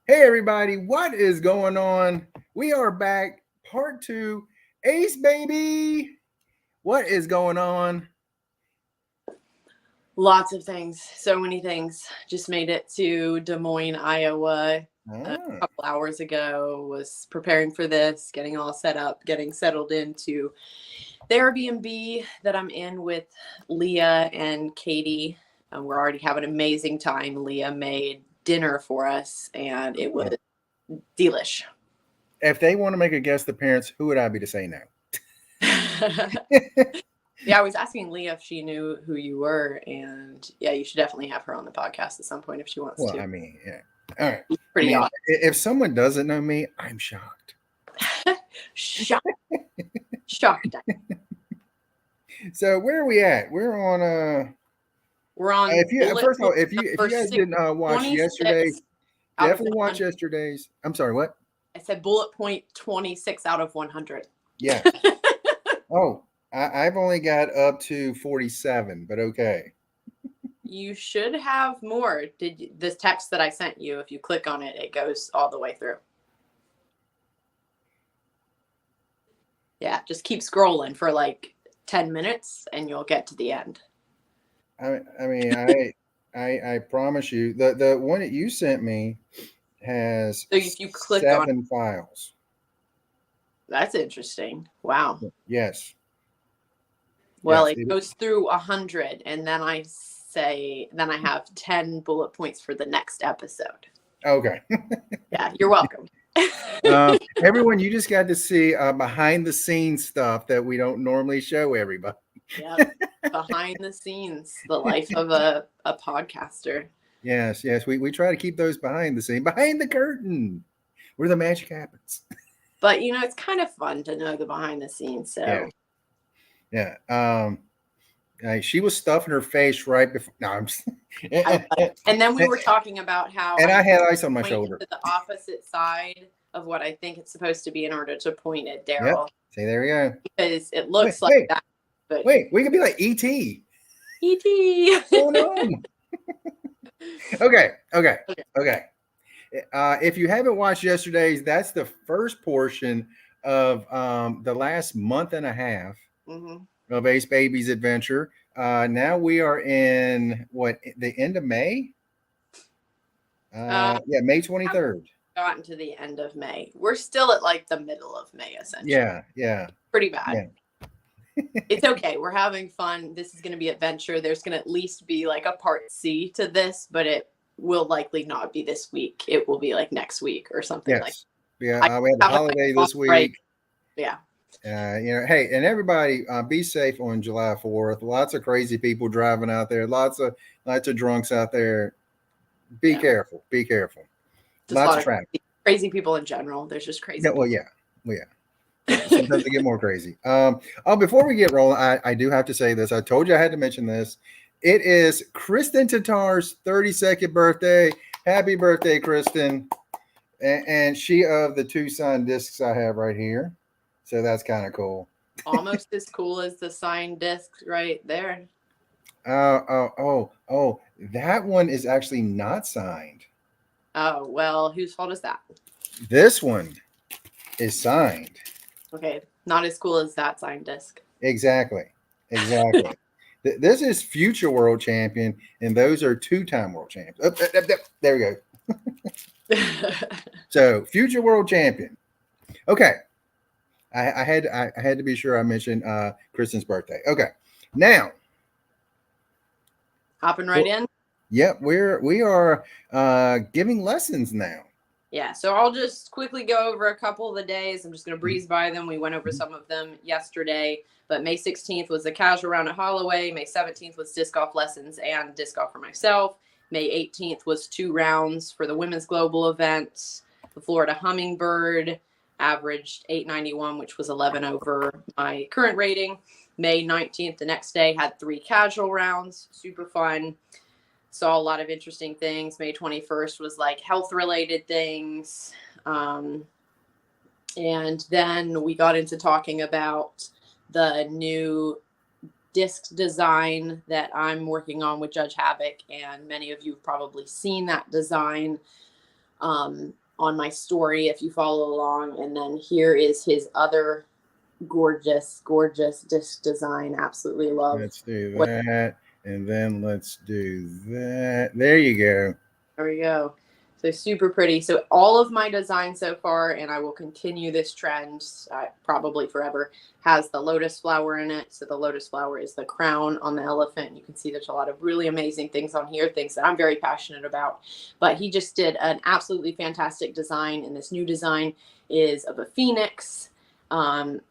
Hey everybody, what is going on? We are back, part two. Acebabieee, what is going on? Lots of things. So many things. Just made it to Des Moines, Iowa a Ah, couple hours ago. Was preparing for this, getting all set up, getting settled into the Airbnb that I'm in with Leah and Katie. And we're already having an amazing time. Leah made dinner for us and it was oh. delish. If they want to make a guest appearance, who would I be to say no? Yeah, I was asking Leah if she knew who you were, and yeah, you should definitely have her on the podcast at some point if she wants Well, to. I mean, yeah. All right. I Pretty mean, awesome. if someone doesn't know me, I'm shocked. Shocked. Shocked. So where are we at? We're on We're on if you bullet first of all, point if you number guys six, didn't watch 26 yesterday's, out of definitely watch 100. yesterday's. I'm sorry, what? I said bullet point 26 out of 100. Yeah. Oh, I've only got up to 47, but okay. You should have more. This text that I sent you, if you click on it, it goes all the way through. Yeah, just keep scrolling for like 10 minutes and you'll get to the end. I mean, I promise you, the one that you sent me has So if you click on, 7 files. that's interesting. Wow. Yes, Well, yes. it goes through 100, and then then I have 10 bullet points for the next episode. Okay. Yeah, you're welcome. Everyone, you just got to see behind the scenes stuff that we don't normally show everybody. Yep. Behind the scenes, the life of a podcaster. Yes, yes. We try to keep those behind the scene, behind the curtain, where the magic happens. But it's kind of fun to know the behind the scenes. So Yeah. She was stuffing her face right before. No, I'm just, and then we were talking about how and I had ice on my point shoulder. to the opposite side of what I think it's supposed to be in order to point at Yep. Daryl. See, there we go. Because it looks like that. But Wait, we could be like E.T. E.T. Oh no. Okay. If you haven't watched yesterday's, that's the first portion of the last month and a half of Acebabiee's adventure. Now we are in the end of May? Yeah, May 23rd. Gotten to the end of May. We're still at like the middle of May, essentially. Yeah. Pretty bad. Yeah. It's okay. We're having fun. This is going to be adventure. There's going to at least be like a part C to this, but it will likely not be this week. It will be like next week or something like that. Yeah, we have a holiday this week. Right. Yeah. Hey, and everybody, be safe on July 4th. Lots of crazy people driving out there. Lots of drunks out there. Be careful. Be careful. Just lots of traffic. Crazy people in general. There's just crazy. Well, yeah. Sometimes they get more crazy. Before we get rolling, I do have to say this. I told you I had to mention this. It is Kristen Tatar's 32nd birthday. Happy birthday, Kristen. And she of the 2 signed discs I have right here. So that's kind of cool. Almost as cool as the signed disc right there. Oh, that one is actually not signed. Oh, well, whose fault is that? This one is signed. Okay, not as cool as that signed disc. Exactly. This is future world champion, and those are 2-time world champions. There we go. So future world champion. Okay. I had to be sure I mentioned Kristen's birthday. Okay. Now. Hopping right in. Yep, we are giving lessons now. Yeah, so I'll just quickly go over a couple of the days. I'm just going to breeze by them. We went over some of them yesterday, but May 16th was the casual round at Holloway. May 17th was disc golf lessons and disc golf for myself. May 18th was 2 rounds for the women's global event. The Florida Hummingbird averaged 891, which was 11 over my current rating. May 19th, the next day, had 3 casual rounds. Super fun. Saw a lot of interesting things. May 21st was like health related things. And then we got into talking about the new disc design that I'm working on with Judge Havoc. And many of you have probably seen that design. on my story if you follow along. And then here is his other gorgeous disc design. Absolutely love. Let's do that. And then let's do that. There you go. There we go. So super pretty. So all of my designs so far, and I will continue this trend probably forever, has the lotus flower in it. So the lotus flower is the crown on the elephant. You can see there's a lot of really amazing things on here, things that I'm very passionate about. But he just did an absolutely fantastic design, and this new design is of a phoenix.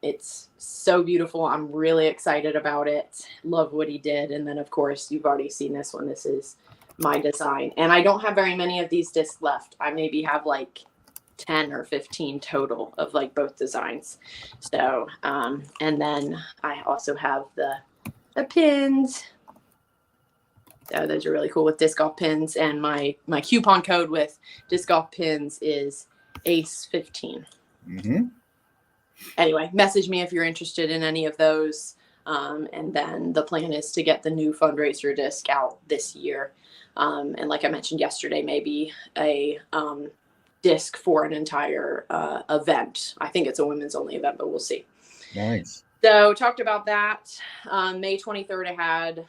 It's so beautiful. I'm really excited about it. Love what he did. And then, of course, you've already seen this one. This is my design, and I don't have very many of these discs left. I maybe have like 10 or 15 total of like both designs. So and then I also have the pins. So those are really cool with disc golf pins, and my coupon code with disc golf pins is ACE15. Anyway, message me if you're interested in any of those, and then the plan is to get the new fundraiser disc out this year. And like I mentioned yesterday, maybe a disc for an entire event. I think it's a women's only event, but we'll see. Nice. So talked about that. May 23rd, I had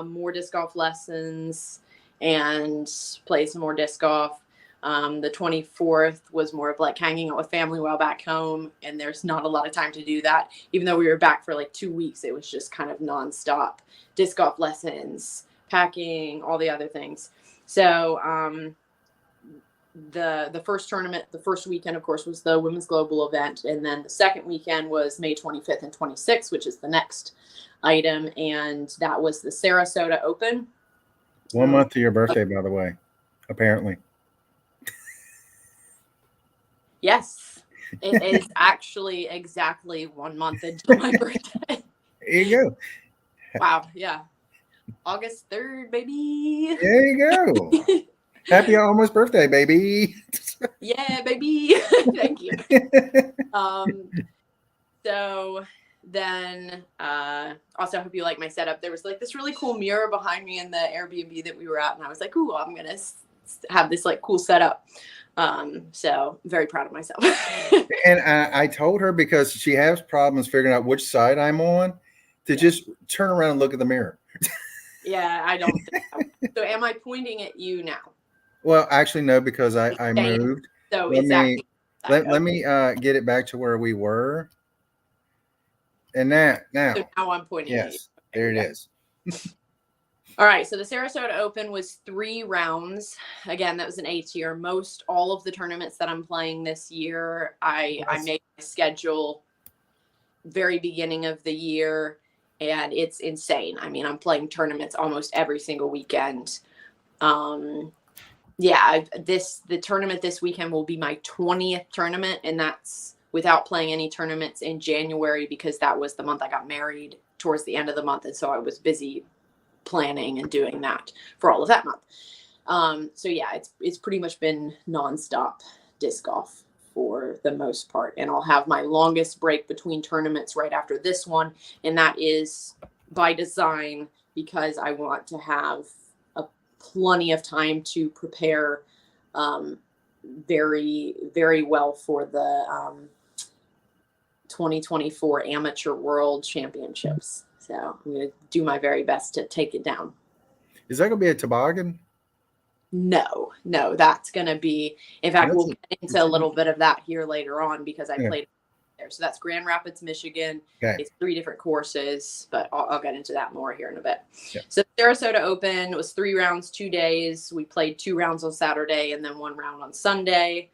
more disc golf lessons and played some more disc golf. The 24th was more of like hanging out with family while back home, and there's not a lot of time to do that. Even though we were back for like 2 weeks, it was just kind of nonstop disc golf lessons, packing, all the other things. So the first tournament, the first weekend, of course, was the Women's Global event. And then the second weekend was May 25th and 26th, which is the next item. And that was the Sarasota Open. 1 month to your birthday, by the way, apparently. Yes, it is actually exactly 1 month into my birthday. There you go. Wow. Yeah. August 3rd, baby. There you go. Happy almost birthday, baby. Yeah, baby. Thank you. So then also I hope you like my setup. There was like this really cool mirror behind me in the Airbnb that we were at, and I was like, ooh, I'm gonna have this like cool setup. So very proud of myself. And I told her, because she has problems figuring out which side I'm on, to just turn around and look at the mirror. Yeah, I don't think so. So am I pointing at you now? Well, actually, no, because I moved. So let exactly. let me get it back to where we were. And now. So now I'm pointing at you. Yes, there it is. All right, so the Sarasota Open was 3 rounds. Again, that was an A tier. Most all of the tournaments that I'm playing this year, I made my schedule very beginning of the year, and it's insane. I mean, I'm playing tournaments almost every single weekend. The tournament this weekend will be my 20th tournament, and that's without playing any tournaments in January, because that was the month I got married towards the end of the month, and so I was busy planning and doing that for all of that month. So yeah, it's pretty much been nonstop disc golf for the most part, and I'll have my longest break between tournaments right after this one, and that is by design, because I want to have plenty of time to prepare very, very well for the 2024 Amateur World Championships. So I'm going to do my very best to take it down. Is that going to be a toboggan? No, that's going to be, in fact, we'll get into a little bit of that here later on, because I played there. So that's Grand Rapids, Michigan. Okay. It's 3 different courses, but I'll get into that more here in a bit. Yeah. So Sarasota Open was 3 rounds, 2 days. We played 2 rounds on Saturday and then 1 round on Sunday.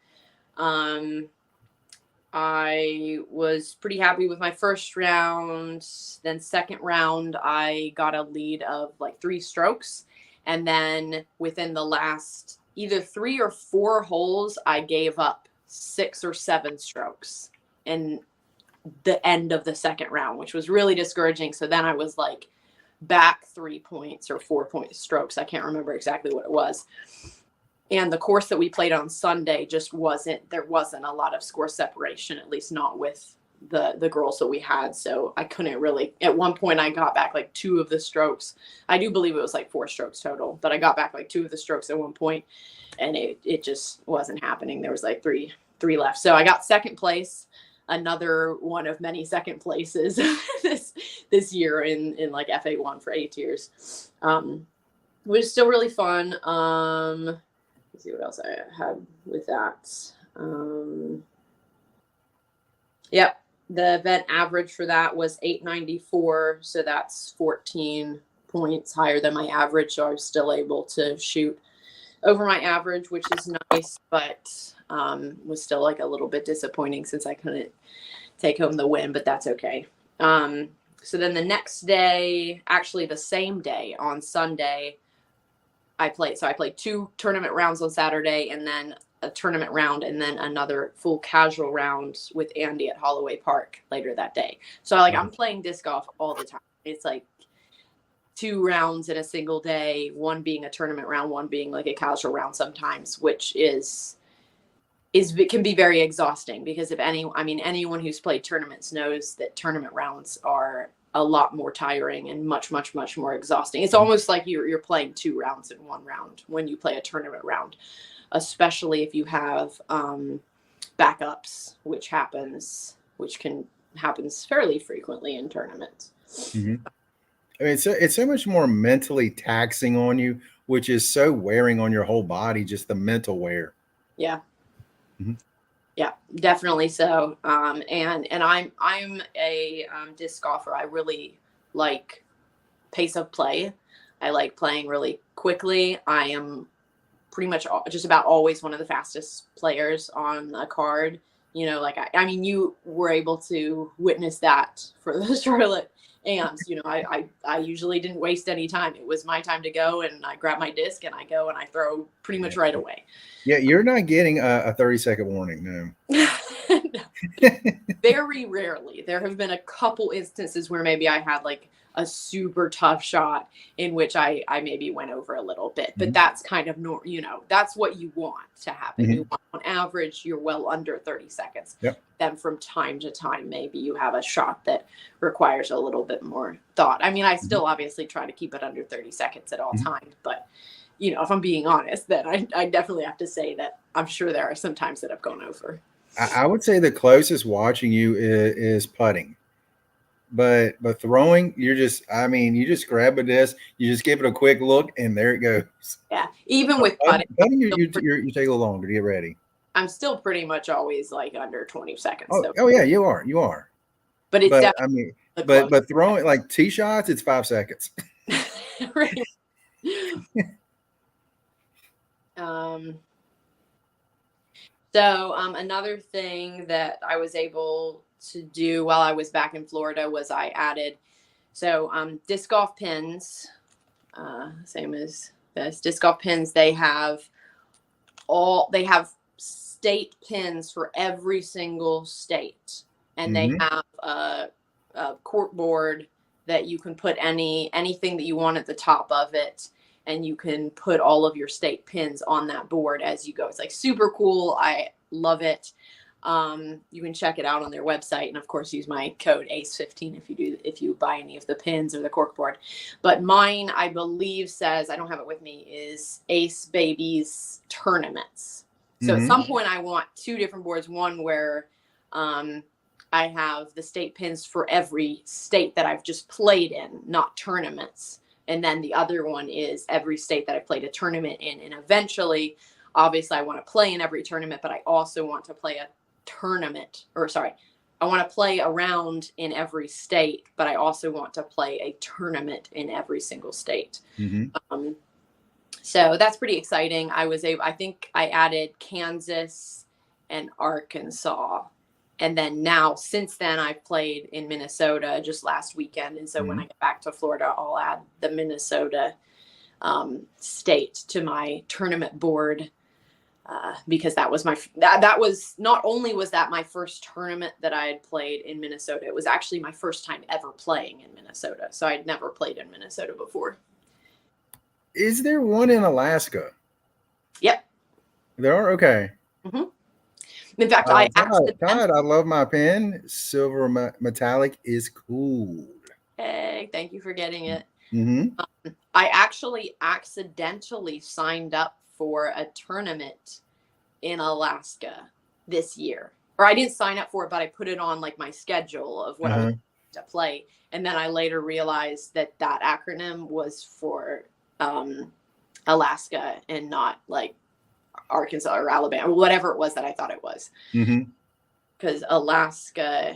I was pretty happy with my first round. Then second round, I got a lead of like 3 strokes. And then within the last either 3 or 4 holes, I gave up 6 or 7 strokes in the end of the second round, which was really discouraging. So then I was like back 3 points or 4 point strokes. I can't remember exactly what it was. And the course that we played on Sunday just there wasn't a lot of score separation, at least not with the girls that we had. So I couldn't really, at one point I got back like 2 of the strokes. I do believe it was like 4 strokes total, but I got back like 2 of the strokes at one point, and it just wasn't happening. There was like three left. So I got second place, another one of many second places this year in like FA1 for 8 years. It was still really fun. Let's see what else I had with that. Yep. The event average for that was 894. So that's 14 points higher than my average. So I was still able to shoot over my average, which is nice, but was still like a little bit disappointing since I couldn't take home the win, but that's okay. So then the next day, actually the same day on Sunday, I played 2 tournament rounds on Saturday, and then a tournament round, and then another full casual round with Andy at Holloway Park later that day. So like I'm playing disc golf all the time. It's like 2 rounds in a single day, one being a tournament round, one being like a casual round sometimes, which can be very exhausting, because anyone who's played tournaments knows that tournament rounds are a lot more tiring and much more exhausting. It's almost like you're playing 2 rounds in one round when you play a tournament round, especially if you have backups, which happens fairly frequently in tournaments. Mm-hmm. I mean, it's so much more mentally taxing on you, which is so wearing on your whole body, just the mental wear. Yeah. Mm-hmm. Yeah, definitely so. And I'm a disc golfer. I really like pace of play. I like playing really quickly. I am pretty much just about always one of the fastest players on a card. You know, like I mean, you were able to witness that for the Charlotte Amps. You know, I usually didn't waste any time. It was my time to go, and I grab my disc and I go and I throw pretty much right away. Yeah, you're not getting a 30-second warning, no. No. Very rarely. There have been a couple instances where maybe I had like a super tough shot in which I maybe went over a little bit, but that's kind of that's what you want to happen. You want, on average, you're well under 30 seconds. Yep. Then from time to time, maybe you have a shot that requires a little bit more thought. I mean, I still obviously try to keep it under 30 seconds at all times, but if I'm being honest, then I definitely have to say that I'm sure there are some times that I've gone over. I would say the closest watching you is putting. But throwing, you just grab a disc, you just give it a quick look, and there it goes. Yeah, even with putting, you take a little longer to get ready. I'm still pretty much always like under 20 seconds. Oh yeah, you are. But it's definitely but throwing like tee shots, it's 5 seconds. Right. So another thing that I was able to do while I was back in Florida was I added disc golf pins, same as this disc golf pins. They have state pins for every single state, and they have a cork board that you can put anything that you want at the top of it, and you can put all of your state pins on that board as you go. It's like super cool. I love it. You can check it out on their website, and of course use my code ACE15 if you buy any of the pins or the cork board. But mine, I believe, says, I don't have it with me, is Acebabiee's tournaments. So at some point I want 2 different boards, one where I have the state pins for every state that I've just played in, not tournaments. And then the other one is every state that I played a tournament in. And eventually, obviously, I want to play in every tournament, but I also want to play I want to play a round in every state, but I also want to play a tournament in every single state. So that's pretty exciting. I think I added Kansas and Arkansas. And then now, since then, I've played in Minnesota just last weekend. And so when I get back to Florida, I'll add the Minnesota state to my tournament board, because that was not only was that my first tournament that I had played in Minnesota, it was actually my first time ever playing in Minnesota. So I'd never played in Minnesota before. Is there one in Alaska? Yep. There are? Okay. In fact, Todd, I love my pen. Silver metallic is cool. Hey, thank you for getting it. Mm-hmm. I actually accidentally signed up for a tournament in Alaska this year. Or I didn't sign up for it, but I put it on like my schedule of what I wanted to play. And then I later realized that that acronym was for Alaska and not like Arkansas or Alabama or whatever it was that I thought it was. Because Alaska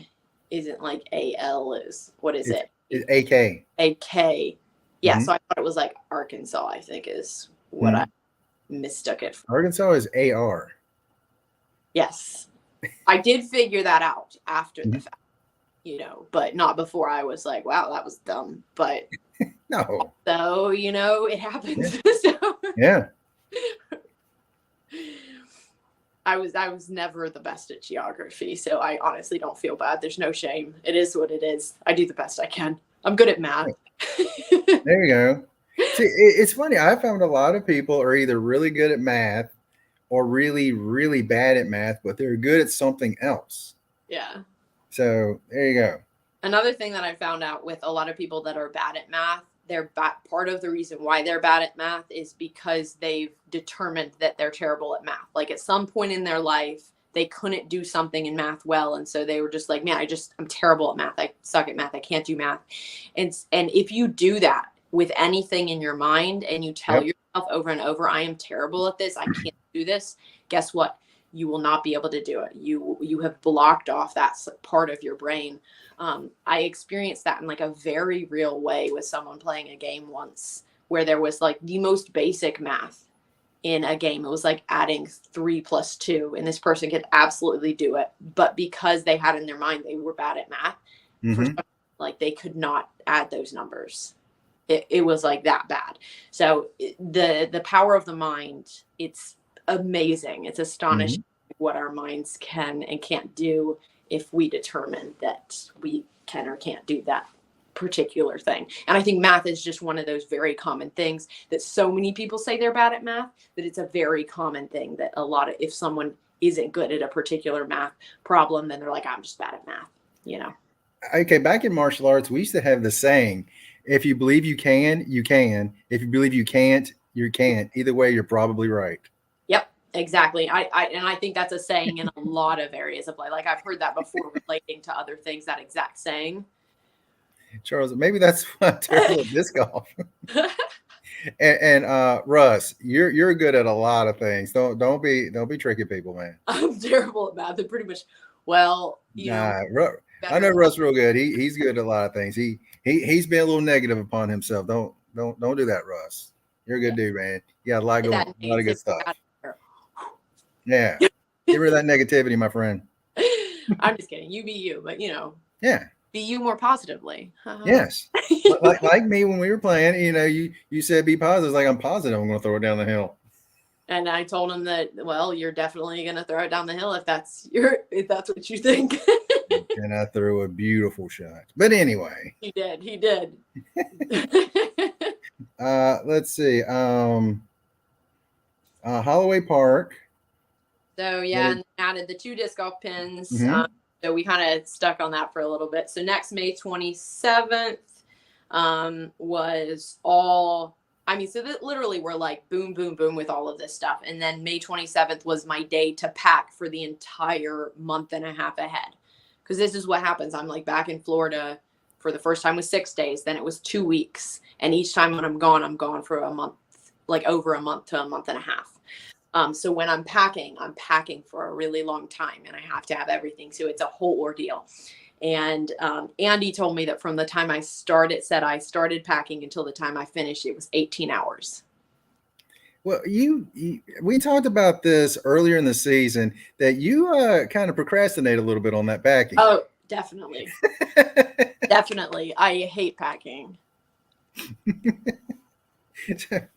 isn't like AL is, what is it? It's AK. AK. Yeah, so I thought it was like Arkansas, I think is what I mistook it for. Arkansas is AR. Yes. I did figure that out after the fact, you know, but not before. I was like, wow, that was dumb. But no. So, you know, it happens. Yeah. I was never the best at geography, so I honestly don't feel bad. There's no shame. It is what it is. I do the best I can. I'm good at math. There you go. See, it's funny. I found a lot of people are either really good at math or really, really bad at math, but they're good at something else. Yeah. So there you go. Another thing that I found out with a lot of people that are bad at math, part of the reason why they're bad at math is because they've determined that they're terrible at math. Like at some point in their life, they couldn't do something in math well. And so they were just like, man, I'm terrible at math. I suck at math. I can't do math. And if you do that with anything in your mind and you tell yourself over and over, I am terrible at this, I can't do this, guess what? You will not be able to do it. You have blocked off that part of your brain. I experienced that in like a very real way with someone playing a game once where there was like the most basic math in a game. It was like adding 3 + 2 and this person could absolutely do it. But because they had in their mind they were bad at math, like they could not add those numbers. It was like that bad. So the power of the mind, it's amazing. It's astonishing what our minds can and can't do if we determine that we can or can't do that particular thing. And I think math is just one of those very common things that so many people say they're bad at math, that it's a very common thing that if someone isn't good at a particular math problem, then they're like, I'm just bad at math, you know? Okay. Back in martial arts, we used to have the saying, if you believe you can, you can. If you believe you can't, you can't. Either way, you're probably right. Yep. Exactly. I think that's a saying in a lot of areas of life. Like I've heard that before relating to other things, that exact saying. Charles, maybe that's why I'm terrible at disc golf. and Russ, you're good at a lot of things. Don't be tricking people, man. I'm terrible at math. And pretty much, well, you know. I know Russ real good. He's good at a lot of things. He's been a little negative upon himself. Don't do that, Russ. You're a good dude, man. You got a lot going, a lot of good stuff. Yeah. Get rid of that negativity, my friend. I'm just kidding. You be you, but you know. Yeah. Be you more positively. Yes. like me when we were playing, you know, you said be positive. Like I'm positive I'm going to throw it down the hill. And I told him that, well, you're definitely going to throw it down the hill if that's what you think. And I threw a beautiful shot. But anyway. He did. Let's see. Holloway Park. So yeah, and added the 2 disc golf pins. So we kind of stuck on that for a little bit. So next May 27th was all, I mean, so that literally we're like boom, boom, boom with all of this stuff. And then May 27th was my day to pack for the entire month and a half ahead. Because this is what happens. I'm like back in Florida for the first time was 6 days. Then it was 2 weeks. And each time when I'm gone for a month, like over a month to a month and a half. So when I'm packing for a really long time and I have to have everything. So it's a whole ordeal. And Andy told me that from the time I started packing until the time I finished, it was 18 hours. Well, we talked about this earlier in the season that you kind of procrastinate a little bit on that packing. Oh, definitely. Definitely. I hate packing.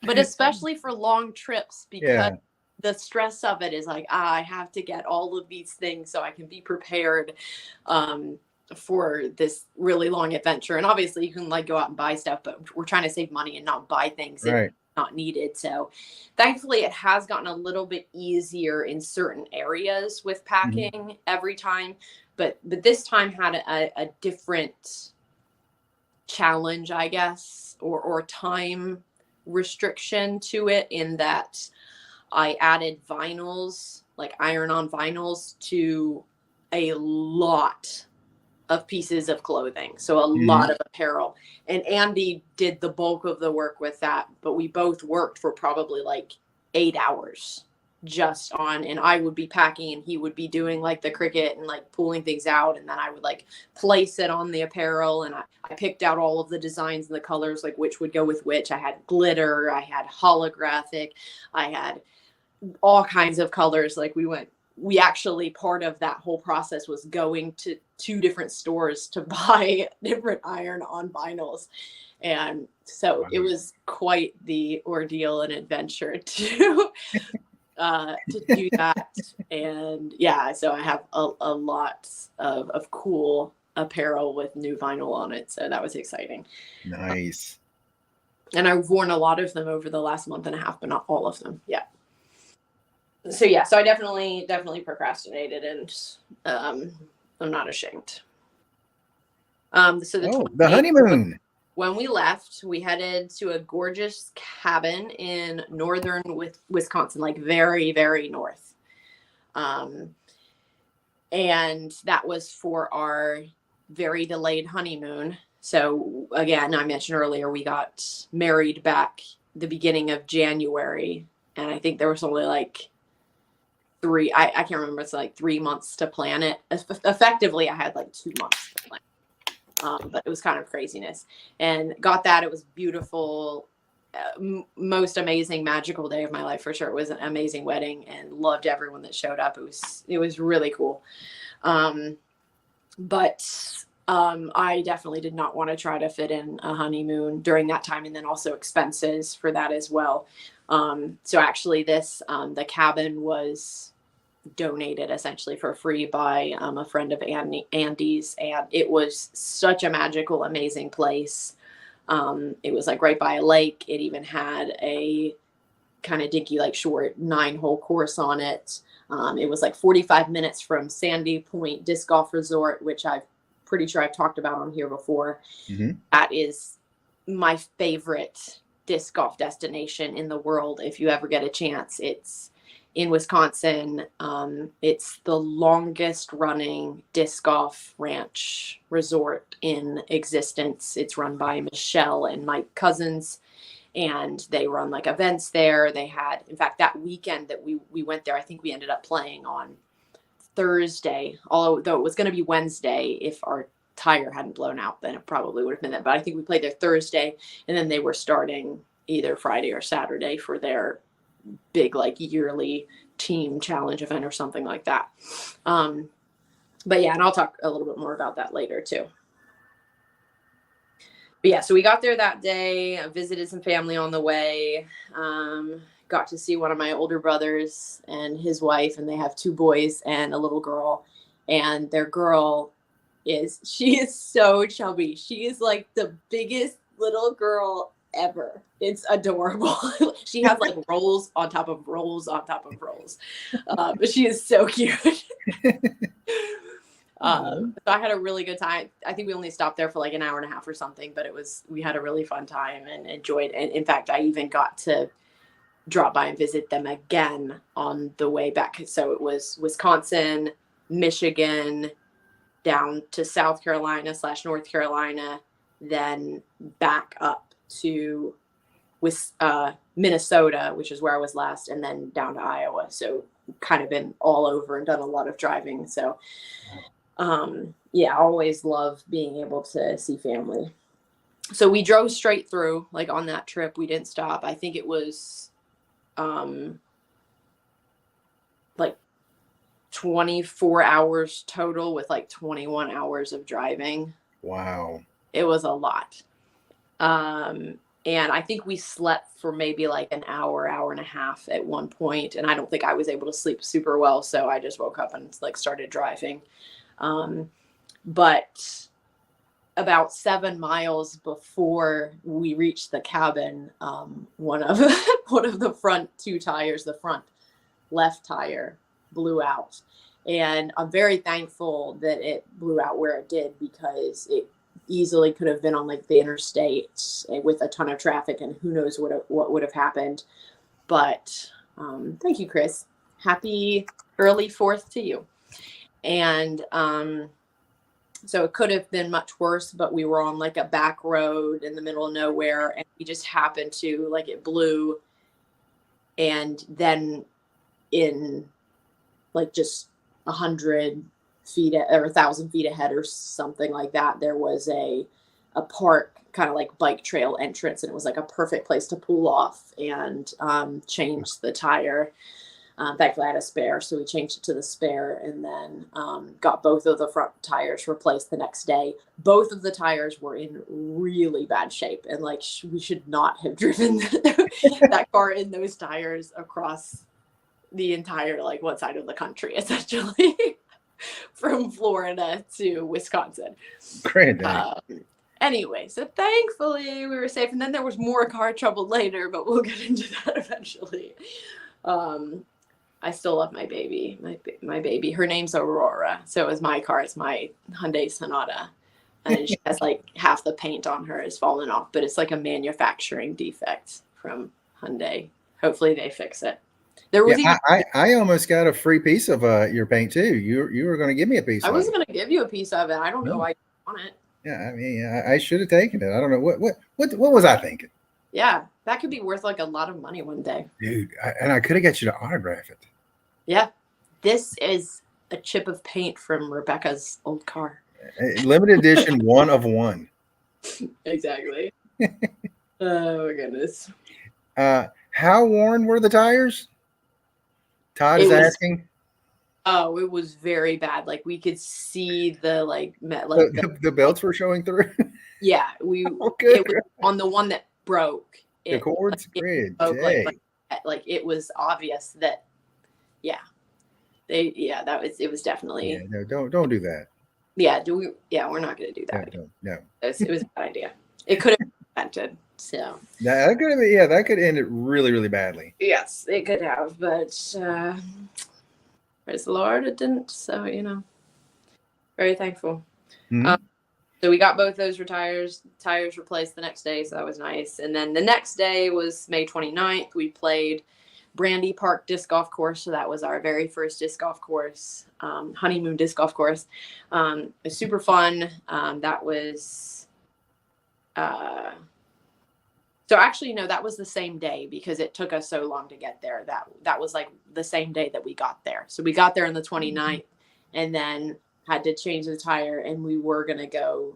But especially for long trips because the stress of it is like, I have to get all of these things so I can be prepared for this really long adventure. And obviously you can like go out and buy stuff, but we're trying to save money and not buy things. Right. not needed. So thankfully it has gotten a little bit easier in certain areas with packing every time. But this time had a different challenge, I guess, or time restriction to it, in that I added vinyls, like iron-on vinyls, to a lot of pieces of clothing. So a lot of apparel. And Andy did the bulk of the work with that, but we both worked for probably like 8 hours just on, and I would be packing and he would be doing like the Cricut and like pulling things out, and then I would like place it on the apparel, and I picked out all of the designs and the colors, like which would go with which. I had glitter, I had holographic, I had all kinds of colors. Like we actually, part of that whole process was going to 2 different stores to buy different iron-on vinyls. And so it was quite the ordeal and adventure to do that. And yeah, so I have a lot of cool apparel with new vinyl on it. So that was exciting. Nice. And I've worn a lot of them over the last month and a half, but not all of them. Yeah. So yeah, so I definitely procrastinated, and I'm not ashamed. So the honeymoon. When we left, we headed to a gorgeous cabin in northern Wisconsin, like very, very north. And that was for our very delayed honeymoon. So again, I mentioned earlier, we got married back the beginning of January, and I think there was only like I can't remember, it's like 3 months to plan it. Effectively, I had like 2 months to plan. But it was kind of craziness, and got that. It was beautiful, most amazing, magical day of my life for sure. It was an amazing wedding, and loved everyone that showed up. It was really cool. But I definitely did not want to try to fit in a honeymoon during that time, and then also expenses for that as well. So actually the cabin was donated essentially for free by a friend of Andy's, and it was such a magical, amazing place. It was like right by a lake. It even had a kind of dinky, like short 9-hole course on it. It was like 45 minutes from Sandy Point Disc Golf Resort, which I'm pretty sure I've talked about on here before. That is my favorite disc golf destination in the world. If you ever get a chance, it's in Wisconsin. It's the longest running disc golf ranch resort in existence. It's run by Michelle and Mike Cousins, and they run like events there. They had, in fact, that weekend that we went there, I think we ended up playing on Thursday, although it was going to be Wednesday. If our tire hadn't blown out, then it probably would have been that. But I think we played there Thursday, and then they were starting either Friday or Saturday for their big like yearly team challenge event or something like that. But yeah, and I'll talk a little bit more about that later too. But yeah, so we got there that day, visited some family on the way, got to see one of my older brothers and his wife, and they have 2 boys and a little girl. And their girl she is so chubby. She is like the biggest little girl ever. It's adorable. She has like rolls on top of rolls on top of rolls. But she is so cute. So I had a really good time. I think we only stopped there for like an hour and a half or something, but we had a really fun time and enjoyed. And in fact, I even got to drop by and visit them again on the way back. So it was Wisconsin, Michigan, down to South Carolina / North Carolina, then back up to Minnesota, which is where I was last, and then down to Iowa. So kind of been all over and done a lot of driving. So yeah, I always love being able to see family. So we drove straight through, like on that trip, we didn't stop. I think it was like 24 hours total with like 21 hours of driving. Wow. It was a lot. And I think we slept for maybe like an hour and a half at one point. And I don't think I was able to sleep super well. So I just woke up and like started driving. But about 7 miles before we reached the cabin, one of one of the front 2 tires, the front left tire, blew out. And I'm very thankful that it blew out where it did, because it easily could have been on like the interstate with a ton of traffic, and who knows what would have happened. But thank you, Chris. Happy early 4th to you. And so it could have been much worse, but we were on like a back road in the middle of nowhere, and we just happened to, like, it blew. And then in like just 100 feet or 1,000 feet ahead or something like that, there was a park, kind of like bike trail entrance, and it was like a perfect place to pull off and change the tire. Thankfully, I had a spare, so we changed it to the spare, and then got both of the front tires replaced the next day. Both of the tires were in really bad shape, and like we should not have driven that car in those tires across the entire, like, one side of the country, essentially, from Florida to Wisconsin. Great. Anyway, so thankfully we were safe, and then there was more car trouble later, but we'll get into that eventually. I still love my baby, my baby. Her name's Aurora. So is my car. It's my Hyundai Sonata. And she has like half the paint on her is fallen off, but it's like a manufacturing defect from Hyundai. Hopefully they fix it. There was I almost got a free piece of your paint too. You were going to give me a piece. I was going to give you a piece of it. I don't know why you want it. Yeah, I mean, I should have taken it. I don't know what was I thinking. Yeah, that could be worth like a lot of money one day, dude. And I could have got you to autograph it. Yeah, this is a chip of paint from Rebecca's old car. Limited edition, 1 of 1. Exactly. Oh my goodness. How worn were the tires? Todd is asking. Oh, it was very bad. Like we could see the the belts were showing through. Yeah, it was on the one that broke. The cords, it it was obvious that. Yeah, it was definitely. Yeah, no, don't do that. Yeah, we're not going to do that. No. It was a bad idea. It could have been prevented. So that could have been, that could end it really, really badly. Yes, it could have, but praise the Lord, it didn't. So very thankful. Mm-hmm. So we got both those tires replaced the next day, so that was nice. And then the next day was May 29th. We played Brandy Park Disc Golf Course, so that was our very first disc golf course, honeymoon disc golf course. It was super fun. That was so actually no, that was the same day because it took us so long to get there. That was like the same day that we got there. So we got there on the 29th and then had to change the tire, and we were going to go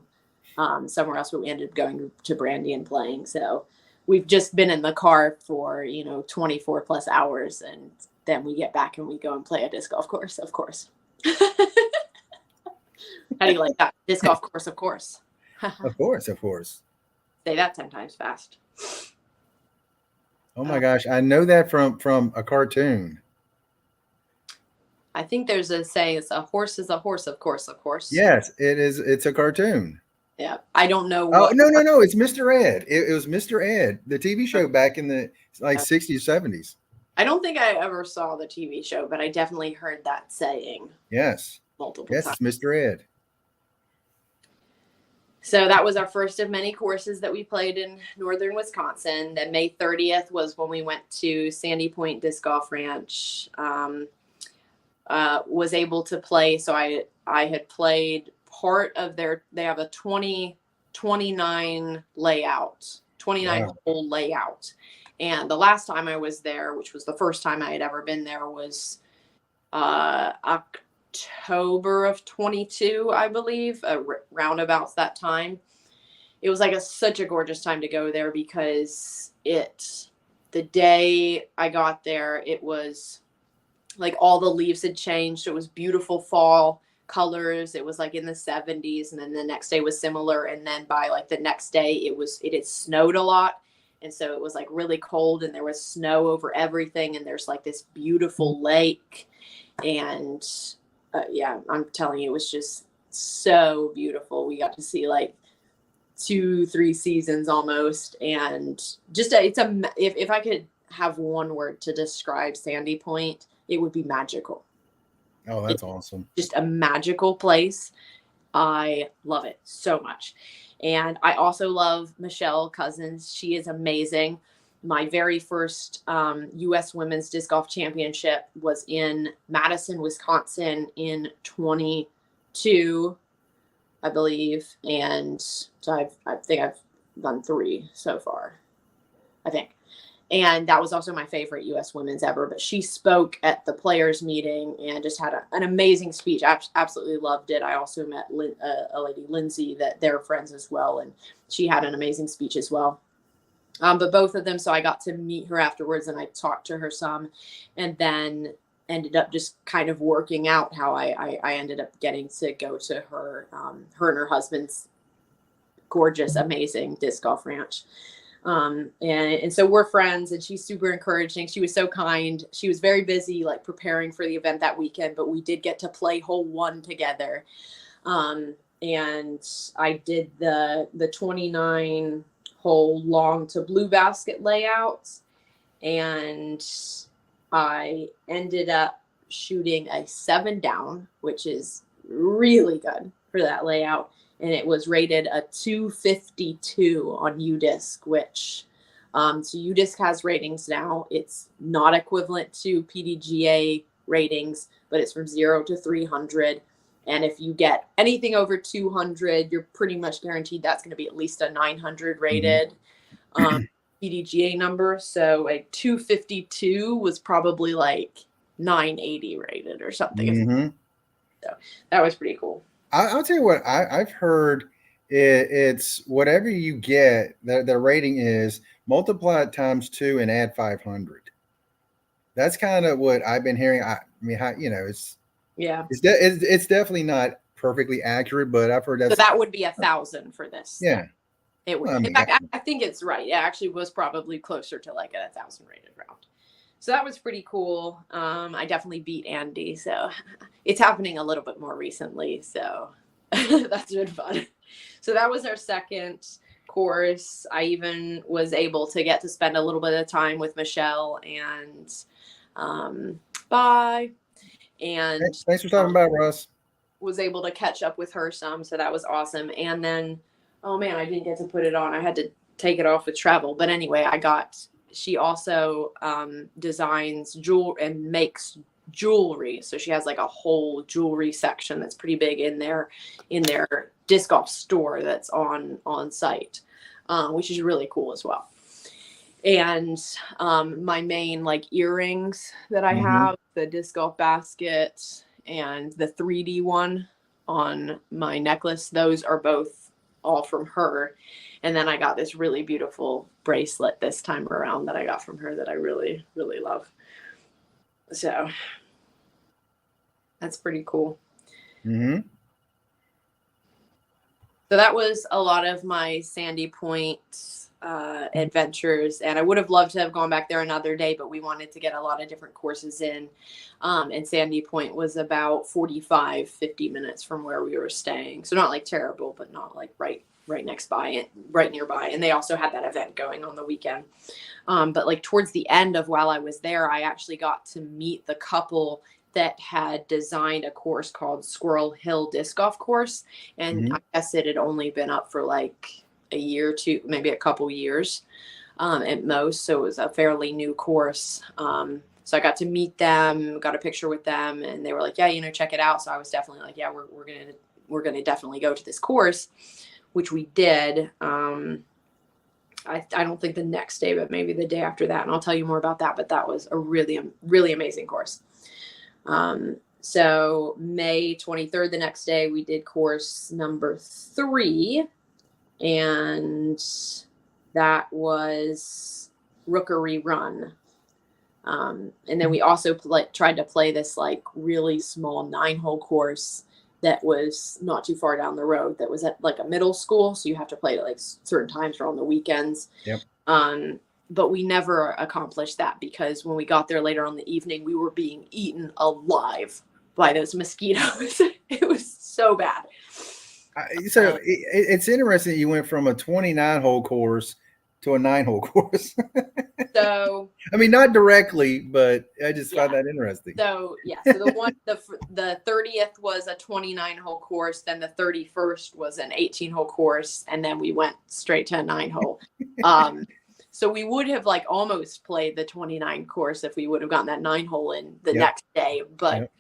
somewhere else, but we ended up going to Brandy and playing. So we've just been in the car for 24 plus hours, and then we get back and we go and play a disc golf course, of course. How do you like that? Disc golf course, of course. Of course. Say that 10 times fast. Oh my gosh, I know that from a cartoon. I think there's a saying, it's a horse is a horse, of course. Yes, it is. It's a cartoon. Yeah, I don't know. No, it's Mr. Ed. It was Mr. Ed, the TV show back in the 60s, 70s. I don't think I ever saw the TV show, but I definitely heard that saying. Yes. Multiple times. Yes, it's Mr. Ed. So that was our first of many courses that we played in northern Wisconsin. Then May 30th was when we went to Sandy Point Disc Golf Ranch. Was able to play. So I had played part of they have a 29 layout, 29 hole layout. And the last time I was there, which was the first time I had ever been there, was October of 22, I believe, roundabouts that time. It was like such a gorgeous time to go there because the day I got there, it was like all the leaves had changed. It was beautiful fall colors. It was like in the 70s, and then the next day was similar. And then by like the next day, it had snowed a lot. And so it was like really cold, and there was snow over everything. And there's like this beautiful lake. And I'm telling you, it was just so beautiful. We got to see like 2-3 seasons almost. And just if I could have one word to describe Sandy Point, it would be magical. Oh, that's awesome. Just a magical place. I love it so much. And I also love Michelle Cousins. She is amazing. My very first U.S. Women's Disc Golf Championship was in Madison, Wisconsin in 22, I believe. And so I think I've done 3 so far, I think. And that was also my favorite U.S. Women's ever. But she spoke at the players meeting and just had an amazing speech. I absolutely loved it. I also met a lady, Lindsay, that they're friends as well. And she had an amazing speech as well. But both of them, so I got to meet her afterwards and I talked to her some, and then ended up just kind of working out how I ended up getting to go to her, her and her husband's gorgeous, amazing disc golf ranch. And so we're friends, and she's super encouraging. She was so kind. She was very busy, like preparing for the event that weekend, but we did get to play hole 1 together. And I did the 29 hole long to blue basket layout, and I ended up shooting a 7 down, which is really good for that layout. And it was rated a 252 on UDisc, which, so UDisc has ratings now. It's not equivalent to PDGA ratings, but it's from 0 to 300. And if you get anything over 200, you're pretty much guaranteed that's going to be at least a 900 rated PDGA number. So a 252 was probably like 980 rated or something. So that was pretty cool. I'll tell you what, I've heard it's whatever you get, the rating is multiply it times 2 and add 500. That's kind of what I've been hearing. I mean, it's definitely not perfectly accurate, but I've heard that. So that would be 1,000 for this. Yeah. It would. Well, I mean, in fact, I think it's right. It actually was probably closer to like a 1,000 rated round. So that was pretty cool. I definitely beat Andy. So it's happening a little bit more recently. So that's been fun. So that was our second course. I even was able to get to spend a little bit of time with Michelle and bye. And thanks for talking about Russ. Was able to catch up with her some. So that was awesome. And then, oh man, I didn't get to put it on. I had to take it off with travel. But anyway, she also designs and makes jewelry. So she has like a whole jewelry section that's pretty big in their disc golf store that's on site, which is really cool as well. And my main like earrings that I have, the disc golf basket and the 3D one on my necklace, those are both all from her. And then I got this really beautiful bracelet this time around that I got from her that I really, really love. So that's pretty cool. So that was a lot of my Sandy Point adventures. And I would have loved to have gone back there another day, but we wanted to get a lot of different courses in. And Sandy Point was about 45-50 minutes from where we were staying. So not like terrible, but not like right nearby. And they also had that event going on the weekend. But like towards the end of while I was there, I actually got to meet the couple that had designed a course called Squirrel Hill Disc Golf Course. And I guess it had only been up for like a year or two, maybe a couple years at most. So it was a fairly new course. So I got to meet them, got a picture with them, and they were like, yeah, check it out. So I was definitely like, yeah, we're going to definitely go to this course, which we did. I don't think the next day, but maybe the day after that. And I'll tell you more about that. But that was a really, really amazing course. So May 23rd, the next day, we did course number 3. And that was Rookery Run. And then we also tried to play this like really small 9-hole course that was not too far down the road, that was at like a middle school. So you have to play at like certain times or on the weekends. Yep. But we never accomplished that because when we got there later on the evening, we were being eaten alive by those mosquitoes. It was so bad. So it's interesting that you went from a 29-hole course to a 9-hole course. So I mean, not directly, but I just yeah. find that interesting. So yeah, so the 30th was a 29-hole course, then the 31st was an 18-hole course, and then we went straight to a 9-hole. So we would have like almost played the 29 course if we would have gotten that 9-hole in the next day, but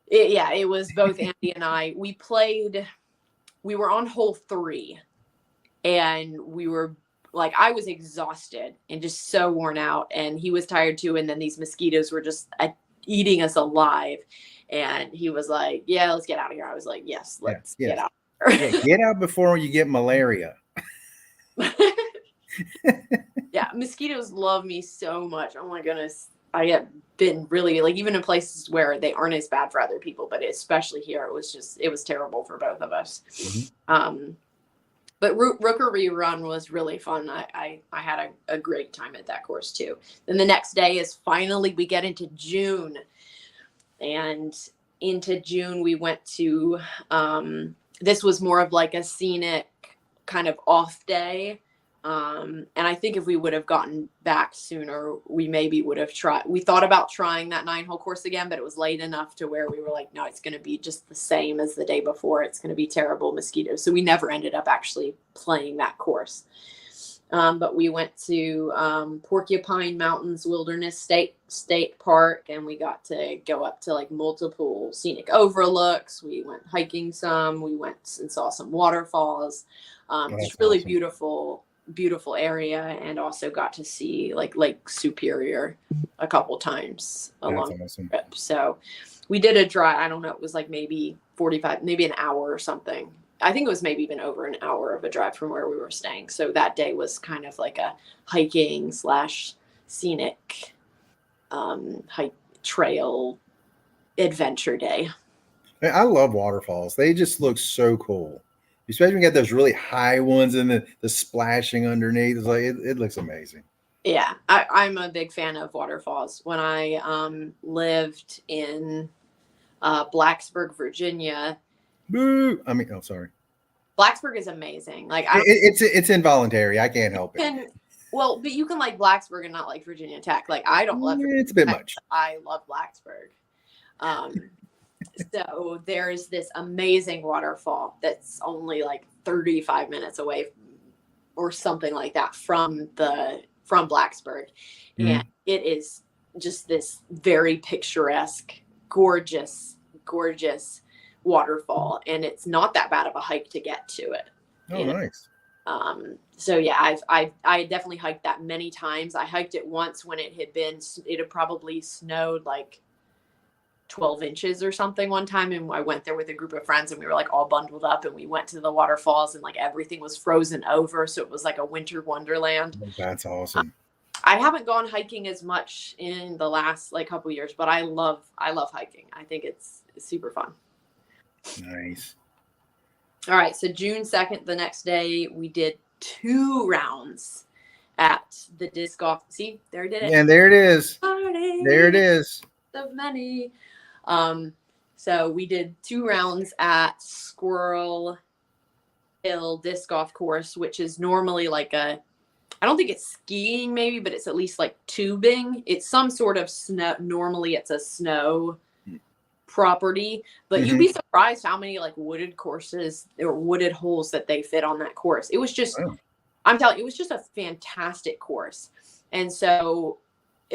it was both Andy and I. We were on hole 3, and we were like, I was exhausted and just so worn out, and he was tired too. And then these mosquitoes were just eating us alive. And he was like, yeah, let's get out of here. I was like, yes, let's get out of here. Get out before you get malaria. Yeah, mosquitoes love me so much. Oh my goodness. I have been really, like, even in places where they aren't as bad for other people, but especially here, it was terrible for both of us. Mm-hmm. But Rookery Run was really fun. I had a great time at that course too. Then the next day is finally we get into June. And into June we went to, this was more of like a scenic kind of off day. And I think if we would have gotten back sooner, we maybe would have we thought about trying that 9-hole course again, but it was late enough to where we were like, no, it's going to be just the same as the day before. It's going to be terrible mosquitoes. So we never ended up actually playing that course. But we went to, Porcupine Mountains Wilderness State Park, and we got to go up to like multiple scenic overlooks. We went hiking some, we went and saw some waterfalls, just really awesome. Beautiful area, and also got to see like Lake Superior a couple times along the trip. So we did a drive. I don't know. It was like maybe 45, maybe an hour or something. I think it was maybe even over an hour of a drive from where we were staying. So that day was kind of like a hiking / scenic hike trail adventure day. I love waterfalls. They just look so cool. Especially when you get those really high ones and the splashing underneath. It's like it looks amazing. Yeah, I'm a big fan of waterfalls. When I lived in Blacksburg, Virginia. Boo! I mean, sorry. Blacksburg is amazing. Like it's involuntary. I can't help it. Well, but you can like Blacksburg and not like Virginia Tech. Like I don't love Virginia it's a bit Tech, much. I love Blacksburg. So there's this amazing waterfall that's only like 35 minutes away or something like that from Blacksburg. And it is just this very picturesque, gorgeous waterfall. And it's not that bad of a hike to get to it. Oh, nice. So yeah, I definitely hiked that many times. I hiked it once when it had probably snowed like 12 inches or something one time, and I went there with a group of friends, and we were like all bundled up, and we went to the waterfalls, and like everything was frozen over, so it was like a winter wonderland. That's awesome. I haven't gone hiking as much in the last like couple years, but I love hiking. I think it's super fun. Nice. All right, so June 2nd, the next day, we did 2 rounds at the disc golf. See, there I did it. And there it is. Party. There it is. Of many. So we did 2 rounds at Squirrel Hill Disc Golf Course, which is normally like I don't think it's skiing maybe, but it's at least like tubing. It's some sort of snow. Normally it's a snow property, but you'd be surprised how many like wooded courses or wooded holes that they fit on that course. It was just, I'm telling you, it was just a fantastic course. And so,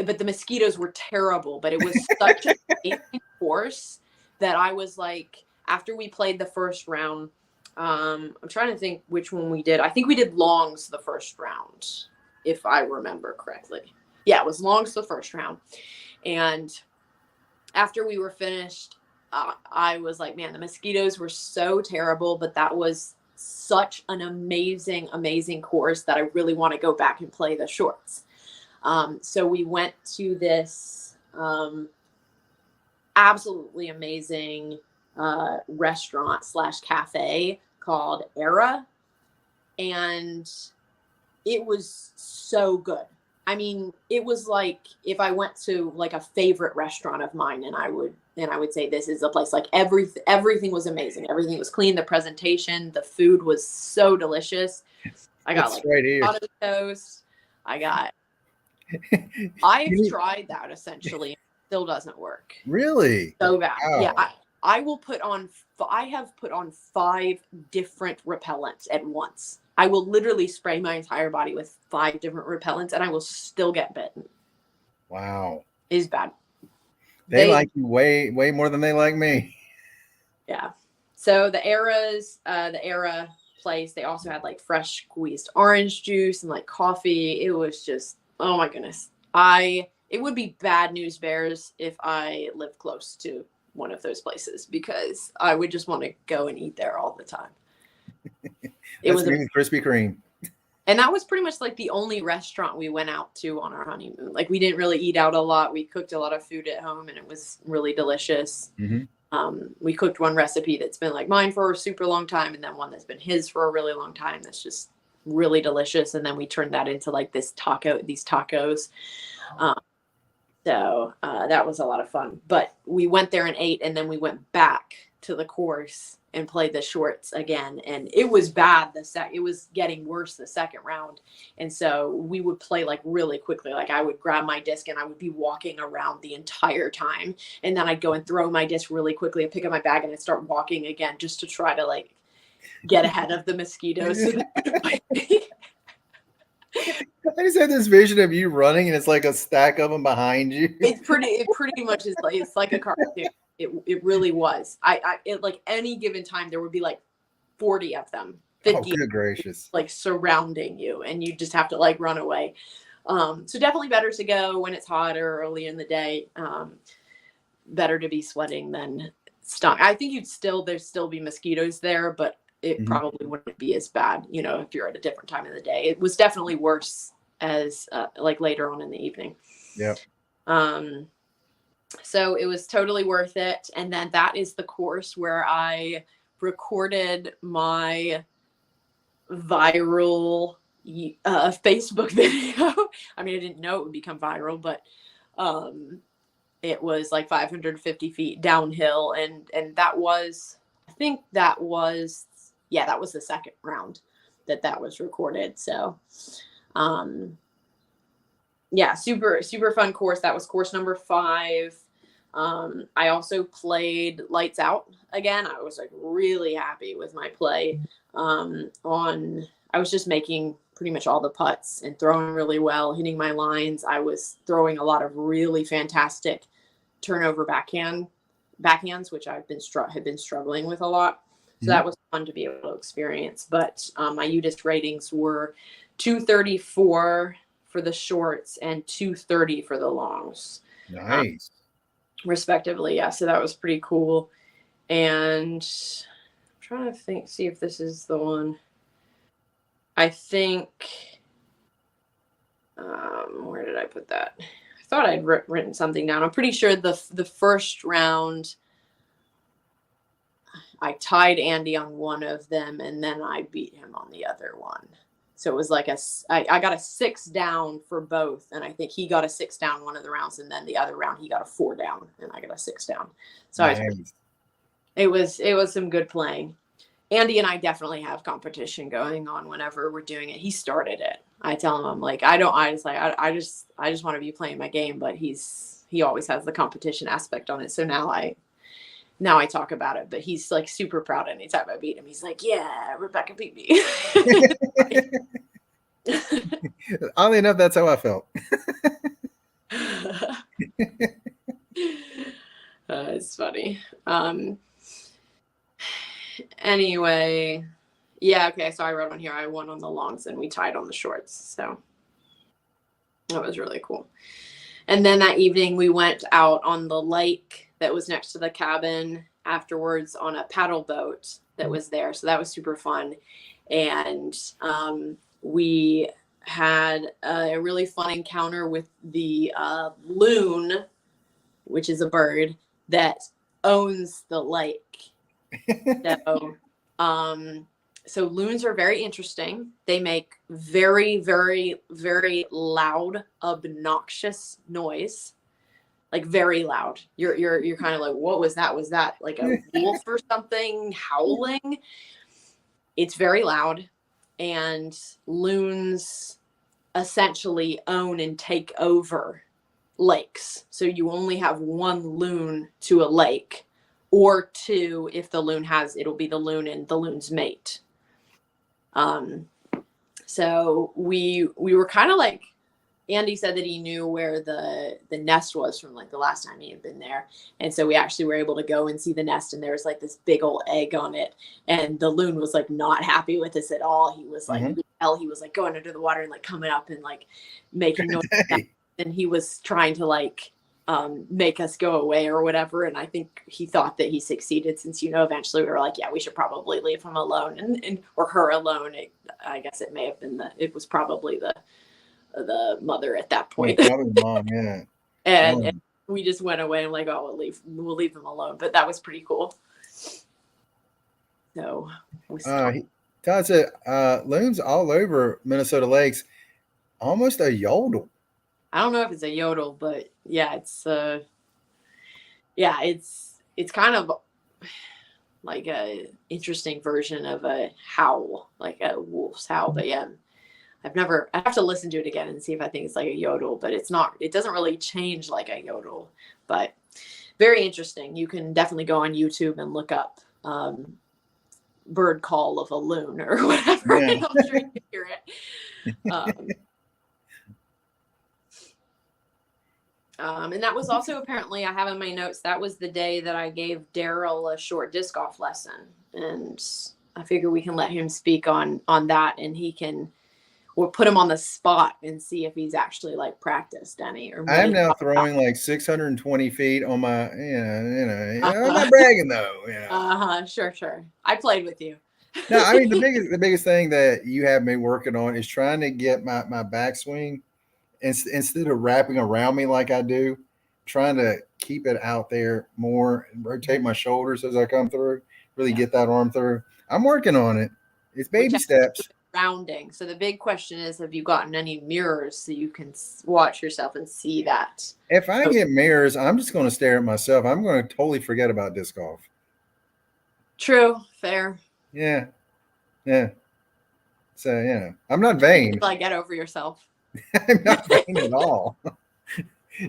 but the mosquitoes were terrible, but it was such an amazing course that I was like, after we played the first round, I'm trying to think which one we did. I think we did longs the first round, if I remember correctly. Yeah, it was longs the first round. And after we were finished, I was like, man, the mosquitoes were so terrible, but that was such an amazing, amazing course that I really want to go back and play the shorts. So we went to this absolutely amazing restaurant / cafe called Era, and it was so good. I mean, it was like if I went to like a favorite restaurant of mine, and I would say this is a place, like everything was amazing. Everything was clean. The presentation, the food was so delicious. I got It's like right here. avocado toast. I've You- tried that essentially. It still doesn't work. really? So bad. Yeah. Wow. I will put on, I have put on 5 different repellents at once. I will literally spray my entire body with 5 different repellents and I will still get bitten. Wow. It's bad. They like you way more than they like me. Yeah. So the Era place, they also had like fresh squeezed orange juice and like coffee. It was just, oh my goodness. It would be bad news bears if I lived close to one of those places because I would just want to go and eat there all the time. That's me with Krispy Kreme. And that was pretty much like the only restaurant we went out to on our honeymoon. Like we didn't really eat out a lot. We cooked a lot of food at home and it was really delicious. We cooked one recipe that's been like mine for a super long time and then one that's been his for a really long time. That's just really delicious. And then we turned that into like these tacos. So that was a lot of fun. But we went there and ate, and then we went back to the course and played the shorts again. And it was bad. It was getting worse the second round. And so we would play like really quickly. Like I would grab my disc and I would be walking around the entire time. And then I'd go and throw my disc really quickly and pick up my bag and I'd start walking again just to try to like get ahead of the mosquitoes. I just had this vision of you running, and it's like a stack of them behind you. It pretty much is like it's like a cartoon. It really was. It like any given time there would be like 40 of them, 50 good gracious, like surrounding you, and you just have to like run away. So definitely better to go when it's hot or early in the day. Better to be sweating than stung. I think there'd still be mosquitoes there, but it probably wouldn't be as bad, if you're at a different time of the day. It was definitely worse as like later on in the evening. Yep. So it was totally worth it. And then that is the course where I recorded my viral Facebook video. I mean, I didn't know it would become viral, but it was like 550 feet downhill. And that was, I think that was the second round that was recorded. So, super fun course. That was course number 5. I also played lights out again. I was like really happy with my play. I was just making pretty much all the putts and throwing really well, hitting my lines. I was throwing a lot of really fantastic turnover backhands, which had been struggling with a lot. So that was fun to be able to experience. But my UDisc ratings were 234 for the shorts and 230 for the longs. Nice. Respectively. Yeah. So that was pretty cool. And I'm trying to see if this is the one. I think, where did I put that? I thought I'd written something down. I'm pretty sure the first round, I tied Andy on one of them and then I beat him on the other one. So it was like I got a 6 down for both. And I think he got a 6 down one of the rounds. And then the other round, he got a 4 down and I got a 6 down. So nice. It was some good playing. Andy and I definitely have competition going on whenever we're doing it. He started it. I tell him, I'm like, I just want to be playing my game, but he always has the competition aspect on it. So now I talk about it, but he's like super proud anytime I beat him. He's like, yeah, Rebecca beat me. Oddly enough, that's how I felt. It's funny. Anyway, yeah, okay, so I wrote on here, I won on the longs and we tied on the shorts. So that was really cool. And then that evening we went out on the lake that was next to the cabin afterwards on a paddle boat that was there. So that was super fun. And we had a really fun encounter with the loon, which is a bird that owns the lake. So So loons are very interesting. They make very, very, very loud, obnoxious noise, like very loud. You're kind of like, what was that? Was that like a wolf or something howling? It's very loud, and loons essentially own and take over lakes. So you only have one loon to a lake, or two if the loon has, it'll be the loon and the loon's mate. So we were kind of like, Andy said that he knew where the nest was from like the last time he had been there. And so we actually were able to go and see the nest, and there was like this big old egg on it. And the loon was like not happy with us at all. He was like, he was like going under the water and like coming up and like making noise. Hey. And he was trying to like make us go away or whatever. And I think he thought that he succeeded, since, eventually we were like, yeah, we should probably leave him alone and or her alone. I guess it may have been it was probably the mother at that point. Probably mom, yeah. and we just went away and like, oh, we'll leave him alone. But that was pretty cool. So Todd said loons all over Minnesota lakes, almost a yodel. I don't know if it's a yodel, but yeah, it's kind of like a interesting version of a howl, like a wolf's howl. But yeah, I have to listen to it again and see if I think it's like a yodel, but it doesn't really change like a yodel, but very interesting. You can definitely go on YouTube and look up bird call of a loon or whatever. Yeah. And I'm sure you can hear it. And that was also apparently, I have in my notes, that was the day that I gave Daryl a short disc golf lesson. And I figure we can let him speak on that, and we'll put him on the spot and see if he's actually like practiced any. Or I'm now throwing like 620 feet on my, I'm not bragging though. Sure. I played with you. No, I mean, the biggest thing that you have me working on is trying to get my backswing, instead of wrapping around me like I do, trying to keep it out there more and rotate my shoulders as I come through, really get that arm through. I'm working on it. It's baby steps. Rounding. So the big question is, have you gotten any mirrors so you can watch yourself and see that? If I get mirrors, I'm just going to stare at myself. I'm going to totally forget about disc golf. True. Fair. Yeah. So, I'm not vain. Like, get over yourself. I'm not vain at all.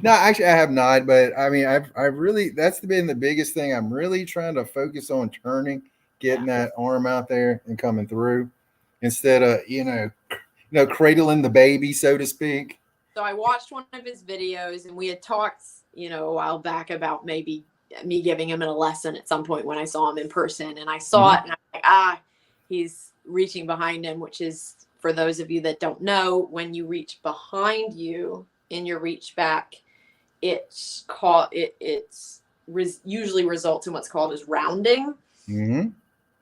No, actually, I have not. But I mean, I've really, that's been the biggest thing. I'm really trying to focus on turning, getting that arm out there and coming through, instead of, cradling the baby, so to speak. So I watched one of his videos, and we had talked, a while back about maybe me giving him a lesson at some point when I saw him in person. And I saw it, and I'm like, he's reaching behind him, which is, for those of you that don't know, when you reach behind you in your reach back, usually results in what's called as rounding. Mm-hmm.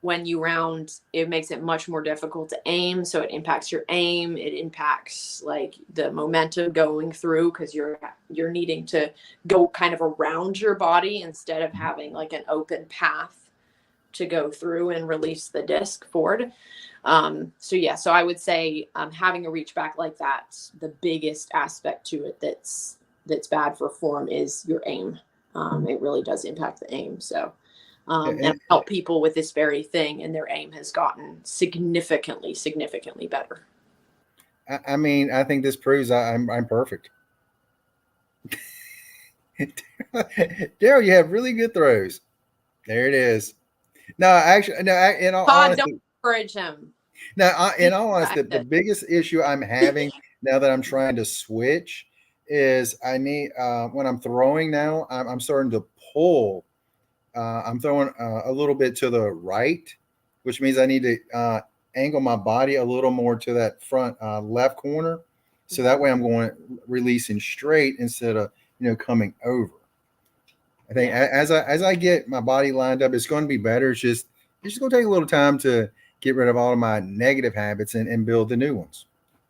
When you round, it makes it much more difficult to aim. So it impacts your aim. It impacts like the momentum going through, because you're needing to go kind of around your body instead of having like an open path to go through and release the disc forward. So I would say having a reach back like that, the biggest aspect to it that's bad for form is your aim. It really does impact the aim. So. And help people with this very thing, and their aim has gotten significantly better. I mean, I think this proves I'm perfect. Daryl, you have really good throws. There it is. No, actually, no. In all Todd, honesty, don't encourage him. Now, in all honesty, the biggest issue I'm having now that I'm trying to switch is I need when I'm throwing now, I'm starting to pull. I'm throwing a little bit to the right, which means I need to angle my body a little more to that front left corner. So that way I'm going releasing straight instead of, coming over. I think as I get my body lined up, it's going to be better. It's just going to take a little time to get rid of all of my negative habits and build the new ones.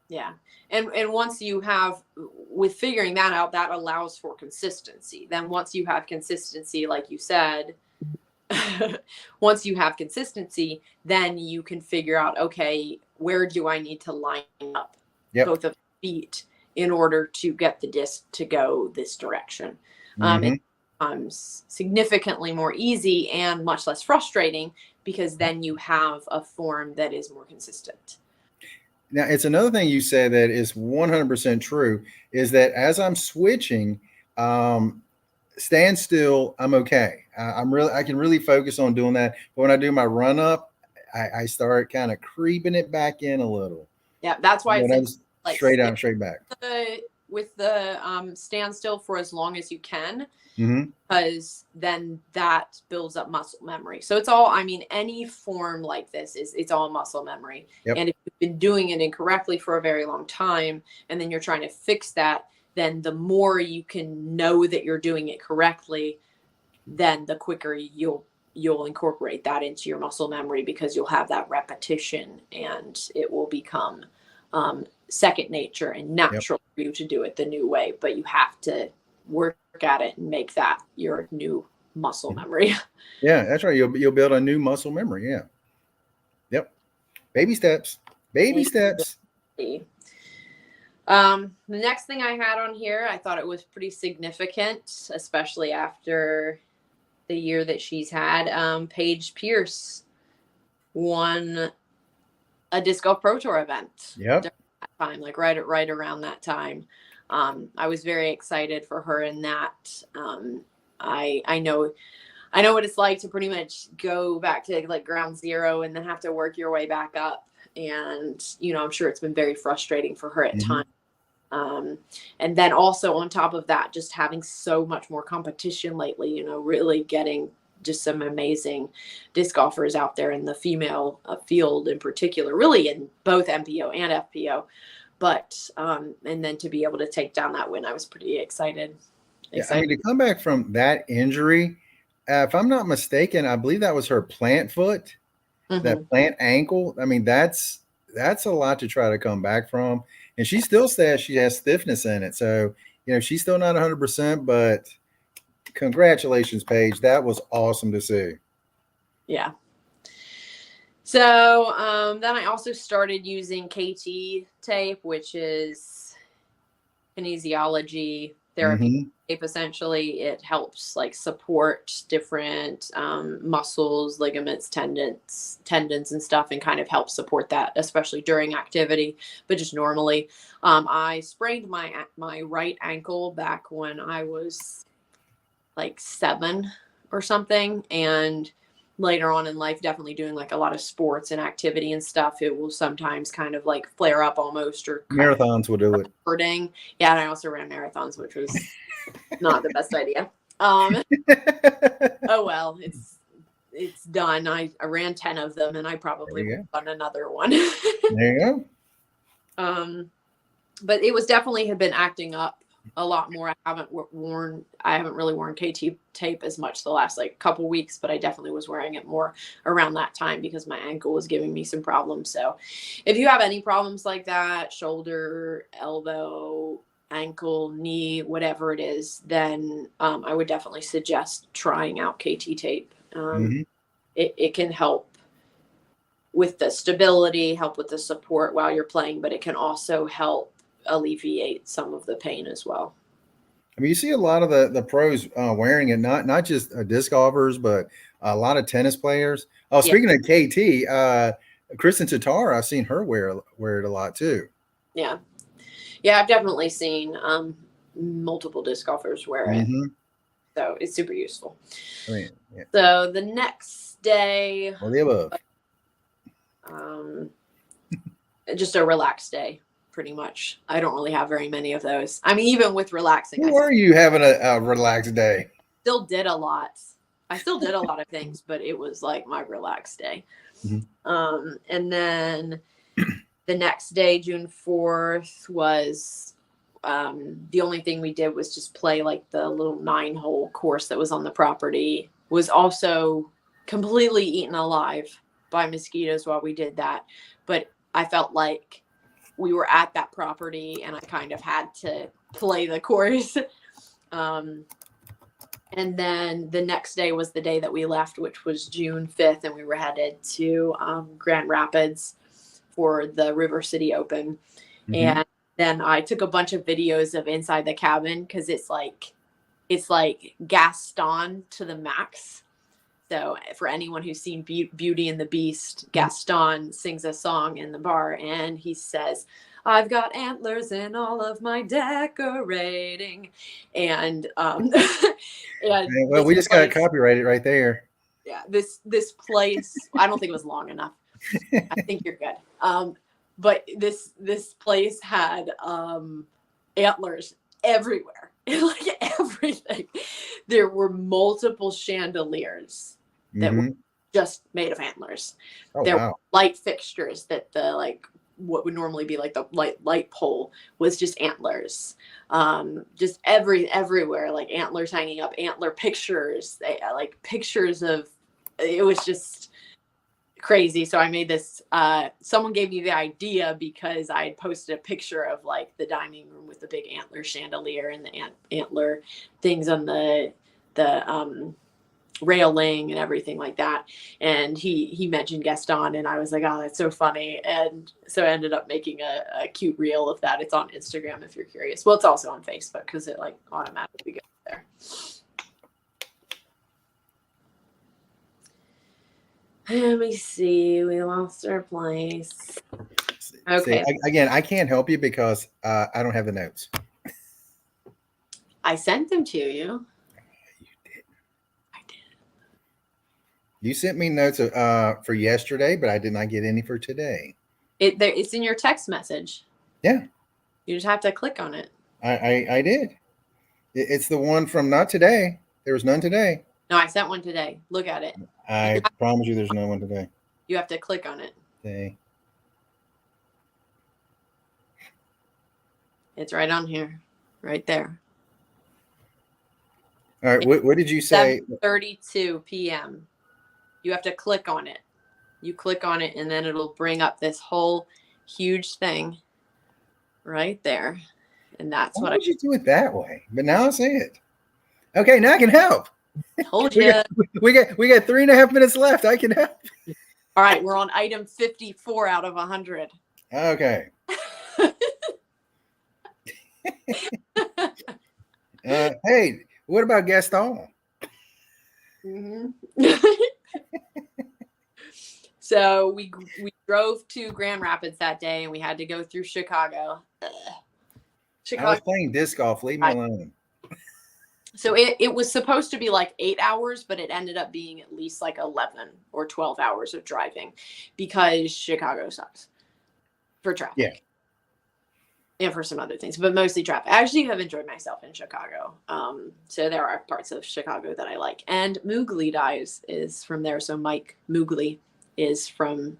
Yeah. And once you have, with figuring that out, that allows for consistency. Then once you have consistency, like you said, once you have consistency, then you can figure out, okay, where do I need to line up both of feet in order to get the disc to go this direction. It becomes significantly more easy and much less frustrating because then you have a form that is more consistent. Now, it's another thing you said that is 100% true, is that as I'm switching, stand still, I'm okay. I can really focus on doing that. But when I do my run up, I start kind of creeping it back in a little. Yeah, that's why it's like straight out, straight back. With the stand still for as long as you can, because then that builds up muscle memory. So it's all, I mean, any form like this it's all muscle memory. And if you've been doing it incorrectly for a very long time, and then you're trying to fix that, then the more you can know that you're doing it correctly, then the quicker you'll incorporate that into your muscle memory, because you'll have that repetition and it will become second nature and natural for you to do it the new way. But you have to work at it and make that your new muscle memory. Yeah, that's right. You'll build a new muscle memory. Yeah. Yep. Baby steps. Baby steps. The next thing I had on here, I thought it was pretty significant, especially after the year that she's had. Paige Pierce won a Disc Golf Pro Tour event. Yep. That time, like right around that time. I was very excited for her in that. I know what it's like to pretty much go back to like ground zero and then have to work your way back up. And, I'm sure it's been very frustrating for her at times. And then also on top of that, just having so much more competition lately, really getting just some amazing disc golfers out there in the female field in particular, really in both MPO and FPO. But, and then to be able to take down that win, I was pretty excited. Yeah, I mean, to come back from that injury, if I'm not mistaken, I believe that was her plant foot, that plant ankle. I mean, that's a lot to try to come back from. And she still says she has stiffness in it. So, she's still not 100%, but congratulations, Paige. That was awesome to see. Yeah. So then I also started using KT tape, which is kinesiology therapy tape. Essentially, it helps like support different muscles, ligaments, tendons and stuff, and kind of help support that, especially during activity, but just normally. I sprained my right ankle back when I was like 7 or something, and later on in life, definitely doing like a lot of sports and activity and stuff, it will sometimes kind of like flare up almost, or marathons will do it. Hurting. Yeah, and I also ran marathons, which was not the best idea. Oh well, it's done. I ran 10 of them, and I probably will run another one. There you go. But it was definitely had been acting up a lot more. I haven't really worn KT tape as much the last like couple weeks, but I definitely was wearing it more around that time because my ankle was giving me some problems. So if you have any problems like that, shoulder, elbow, ankle, knee, whatever it is, then I would definitely suggest trying out KT tape. It can help with the stability, help with the support while you're playing, but it can also help alleviate some of the pain as well. I mean, you see a lot of the pros wearing it, not just disc golfers, but a lot of tennis players. Oh, speaking of KT, Kristen Tatar, I've seen her wear it a lot too. Yeah, I've definitely seen multiple disc golfers wear it. So it's super useful. I mean, So the next day, just a relaxed day. Pretty much. I don't really have very many of those. I mean, even with relaxing. Who are you having a relaxed day? Still did a lot. I still did a lot of things, but it was like my relaxed day. And then the next day, June 4th, was the only thing we did was just play like the little 9-hole course that was on the property. Was also completely eaten alive by mosquitoes while we did that. But I felt like we were at that property and I kind of had to play the course. And then the next day was the day that we left, which was June 5th, and we were headed to Grand Rapids for the River City Open. Mhm. And then I took a bunch of videos of inside the cabin because it's like Gaston to the max. So for anyone who's seen Beauty and the Beast, Gaston sings a song in the bar, and he says, "I've got antlers in all of my decorating," and and Well, we just got it copyrighted right there. Yeah, this place. I don't think it was long enough. I think you're good. But this place had antlers everywhere, like everything. There were multiple chandeliers that were just made of antlers. Oh, there wow. were light fixtures that the like what would normally be like the light pole was just antlers. Just everywhere, like antlers hanging up, antler pictures, like pictures of. It was just crazy. So I made this. Someone gave me the idea because I had posted a picture of like the dining room with the big antler chandelier and the antler things on the railing and everything like that. And he mentioned Gaston, and I was like, oh, that's so funny. And so I ended up making a cute reel of that. It's on Instagram if you're curious. Well, it's also on Facebook because it like automatically goes there. Let me see. We lost our place. Okay. See, again, I can't help you because I don't have the notes. I sent them to you. You didn't. I did. You sent me notes for yesterday, but I did not get any for today. It's in your text message. Yeah. You just have to click on it. I did. It's the one from not today. There was none today. No, I sent one today. Look at it. I promise you there's no one today. You have to click on it. Okay. It's right on here. Right there. All right. What did you say? 7:32 p.m. You have to click on it. You click on it, and then it'll bring up this whole huge thing right there. And that's Why would you do it that way? But now I see it. Okay, now I can help. Told you. We got 3.5 minutes left. I can help. All right, we're on item 54 out of 100. Okay. Hey, what about Gaston? So we drove to Grand Rapids that day, and we had to go through Chicago. I was playing disc golf. Leave me alone. So it was supposed to be like 8 hours, but it ended up being at least like 11 or 12 hours of driving because Chicago sucks for traffic. Yeah. And for some other things, but mostly traffic. I actually have enjoyed myself in Chicago. So there are parts of Chicago that I like. And Mooglee Dyes is from there. So Mike Mooglee is from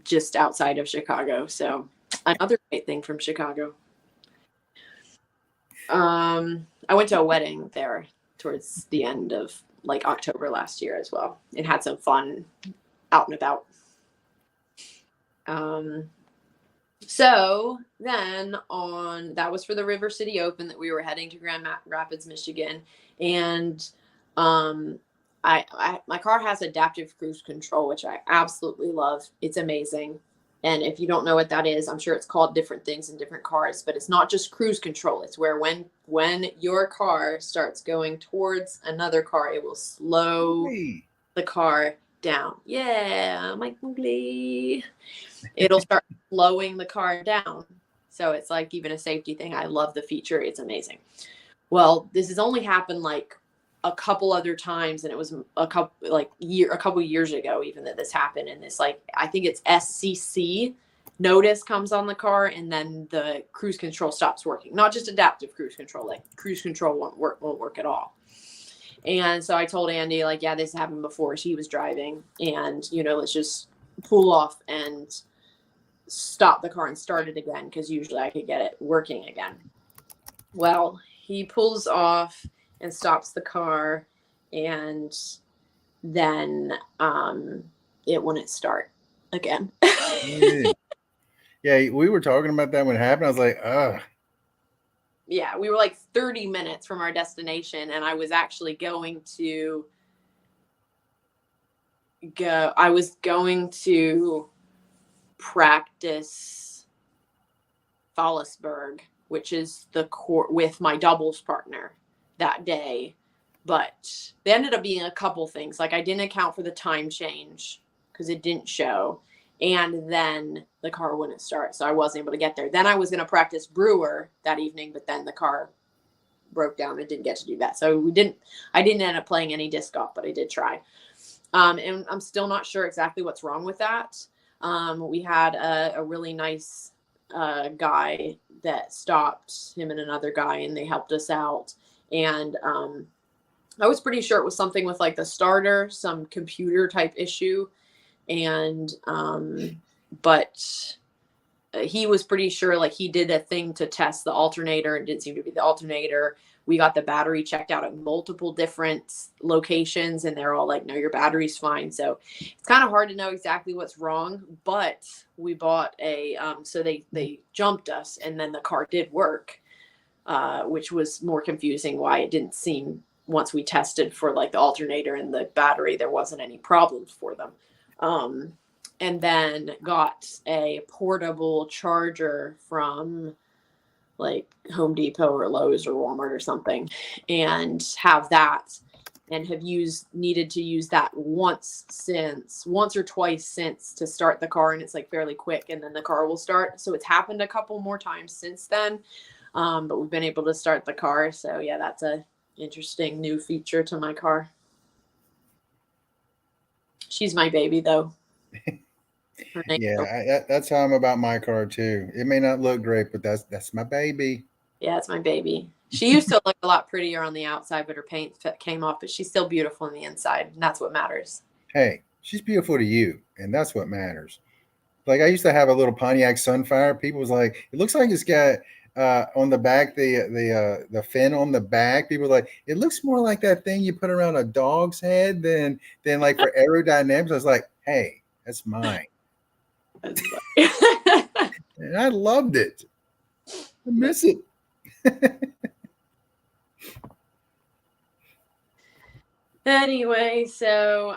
just outside of Chicago. So another great thing from Chicago. I went to a wedding there towards the end of like October last year as well, and had some fun out and about. So then that was for the River City Open that we were heading to Grand Rapids, Michigan. And my car has adaptive cruise control, which I absolutely love. It's amazing. And if you don't know what that is, I'm sure it's called different things in different cars, but it's not just cruise control. It's where when your car starts going towards another car, it will slow the car down. Yeah, Mike Mooglee. It'll start slowing the car down. So it's like even a safety thing. I love the feature. It's amazing. Well, this has only happened like a couple other times, and it was a couple years ago even that this happened. And this, like, I think it's SCC notice comes on the car, and then the cruise control stops working. Not just adaptive cruise control, like cruise control won't work at all. And so I told Andy, like, yeah, this happened before. She was driving, and let's just pull off and stop the car and start it again, because usually I could get it working again. Well, he pulls off and stops the car, and then it wouldn't start again. Yeah, we were talking about that when it happened. I was like, ugh. yeah, we were like 30 minutes from our destination, and I was actually going to practice Fallisburg, which is the court, with my doubles partner that day. But there ended up being a couple things. Like I didn't account for the time change because it didn't show. And then the car wouldn't start. So I wasn't able to get there. Then I was going to practice Brewer that evening, but then the car broke down and didn't get to do that. So I didn't end up playing any disc golf, but I did try. And I'm still not sure exactly what's wrong with that. We had a really nice guy that stopped, him and another guy, and they helped us out. And I was pretty sure it was something with like the starter, some computer type issue. And but he was pretty sure, like he did a thing to test the alternator and didn't seem to be the alternator. We got the battery checked out at multiple different locations, and they're all like, no, your battery's fine. So it's kind of hard to know exactly what's wrong, but we bought so they jumped us, and then the car did work, which was more confusing why it didn't seem, once we tested for like the alternator and the battery, there wasn't any problems for them. And then got a portable charger from like Home Depot or Lowe's or Walmart or something, and have that, and have needed to use that once or twice since to start the car. And it's like fairly quick, and then the car will start. So it's happened a couple more times since then. But we've been able to start the car. So yeah, that's a interesting new feature to my car. She's my baby though. Yeah, that's how I'm about my car too. It may not look great, but that's my baby. Yeah, it's my baby. She used to look a lot prettier on the outside, but her paint came off, but she's still beautiful on the inside, and that's what matters. Hey, she's beautiful to you, and that's what matters. Like I used to have a little Pontiac Sunfire. People was like, it looks like it's got on the back the fin on the back. People were like, it looks more like that thing you put around a dog's head than like for aerodynamics. I was like, hey, that's mine. And I loved it. I miss it. Anyway, so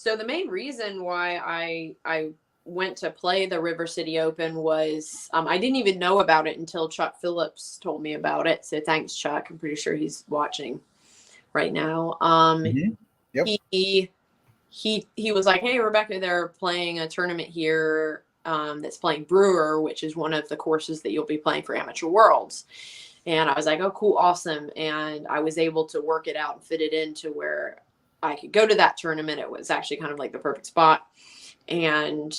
the main reason why I went to play the River City Open was I didn't even know about it until Chuck Phillips told me about it. So thanks, Chuck. I'm pretty sure he's watching right now. Yep. He was like, hey, Rebecca, they're playing a tournament here that's playing Brewer, which is one of the courses that you'll be playing for Amateur Worlds. And I was like, oh, cool, awesome. And I was able to work it out and fit it into where I could go to that tournament. It was actually kind of like the perfect spot. And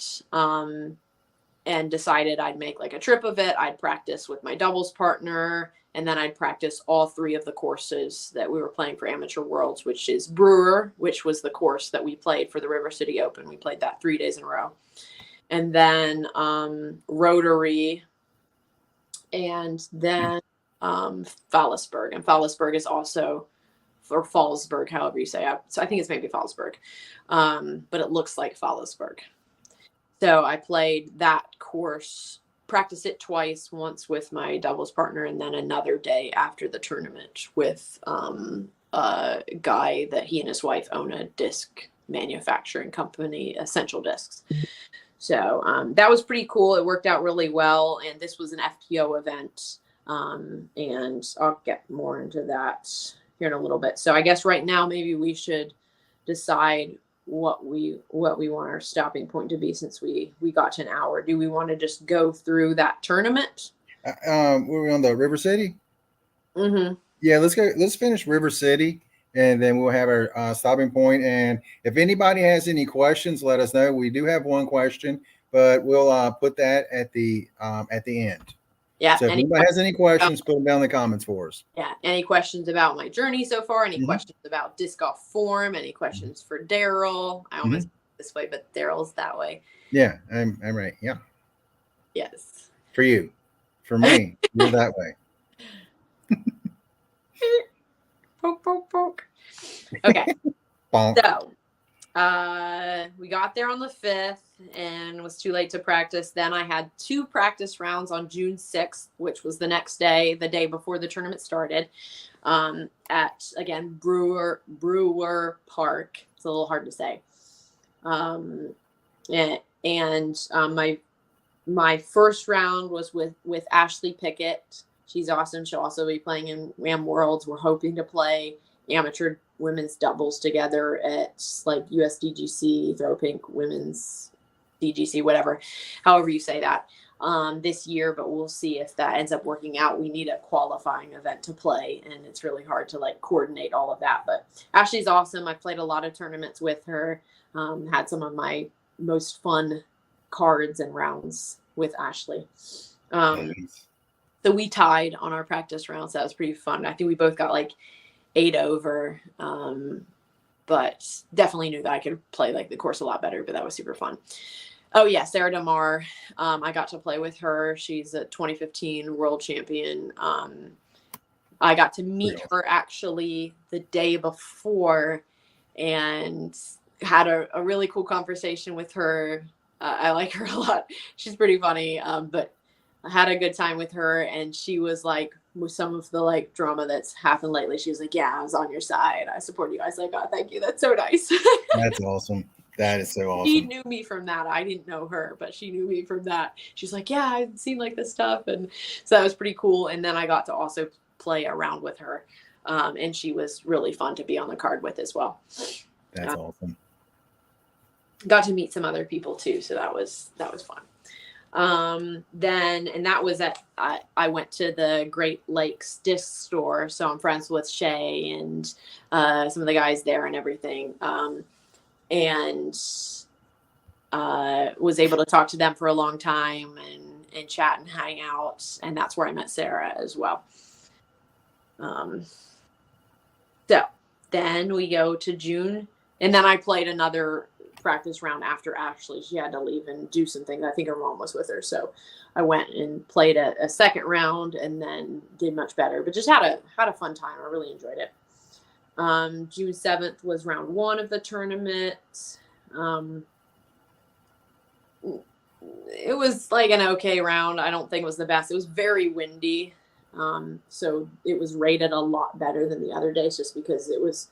decided I'd make like a trip of it. I'd practice with my doubles partner, and then I'd practice all three of the courses that we were playing for Amateur Worlds, which is Brewer, which was the course that we played for the River City Open. We played that 3 days in a row. And then Rotary, and then Fallisburg. And Fallisburg is also, or Fallsburg, however you say it. So I think it's maybe Fallsburg, but it looks like Fallisburg. So I played that course, practiced it twice, once with my doubles partner, and then another day after the tournament with a guy that he and his wife own a disc manufacturing company, Essential Discs. So that was pretty cool. It worked out really well. And this was an FPO event. And I'll get more into that here in a little bit. So I guess right now, maybe we should decide what we want our stopping point to be, since we got to an hour. Do we want to just go through that tournament? Were we on the River City? Mm-hmm. Yeah, let's finish River City, and then we'll have our stopping point. And if anybody has any questions, let us know. We do have one question, but we'll put that at the end. Yeah. So if anybody has any questions, put them down in the comments for us. Yeah. Any questions about my journey so far? Any questions about disc golf form? Any questions for Daryl? I almost this way, but Daryl's that way. Yeah, I'm right. Yeah. Yes. For you. For me, you're that way. Poke, poke, poke. Okay. Bonk. So We got there on the 5th and it was too late to practice. Then I had 2 practice rounds on June 6th, which was the next day, the day before the tournament started, at, again, Brewer Park. It's a little hard to say. My first round was with Ashley Pickett. She's awesome. She'll also be playing in Ram Worlds. We're hoping to play amateur women's doubles together at like USDGC, Throw Pink Women's DGC, whatever, however you say that, this year. But we'll see if that ends up working out. We need a qualifying event to play, and it's really hard to like coordinate all of that. But Ashley's awesome. I've played a lot of tournaments with her. Had some of my most fun cards and rounds with Ashley. So we tied on our practice rounds. That was pretty fun. I think we both got like 8 over, but definitely knew that I could play like the course a lot better, but that was super fun. Oh yeah, Sarah DeMar. I got to play with her. She's a 2015 world champion. I got to meet her actually the day before and had a really cool conversation with her. I like her a lot. She's pretty funny, but I had a good time with her, and she was like, with some of the like drama that's happened lately, she was like, yeah, I was on your side. I support you. I was like, oh, thank you. That's so nice. That's awesome. That is so awesome. She knew me from that. I didn't know her, but she knew me from that. She's like, yeah, I've seen like this stuff. And so that was pretty cool. And then I got to also play around with her. And she was really fun to be on the card with as well. That's awesome. Got to meet some other people too. So that was fun. Then, and that was I went to the Great Lakes Disx store. So I'm friends with Shay and, some of the guys there and everything. And was able to talk to them for a long time and chat and hang out. And that's where I met Sarah as well. So then we go to June, and then I played another practice round after Ashley. She had to leave and do some things. I think her mom was with her. So I went and played a second round and then did much better, but just had a fun time. I really enjoyed it. June 7th was round 1 of the tournament. It was like an okay round. I don't think it was the best. It was very windy. So it was rated a lot better than the other days just because it was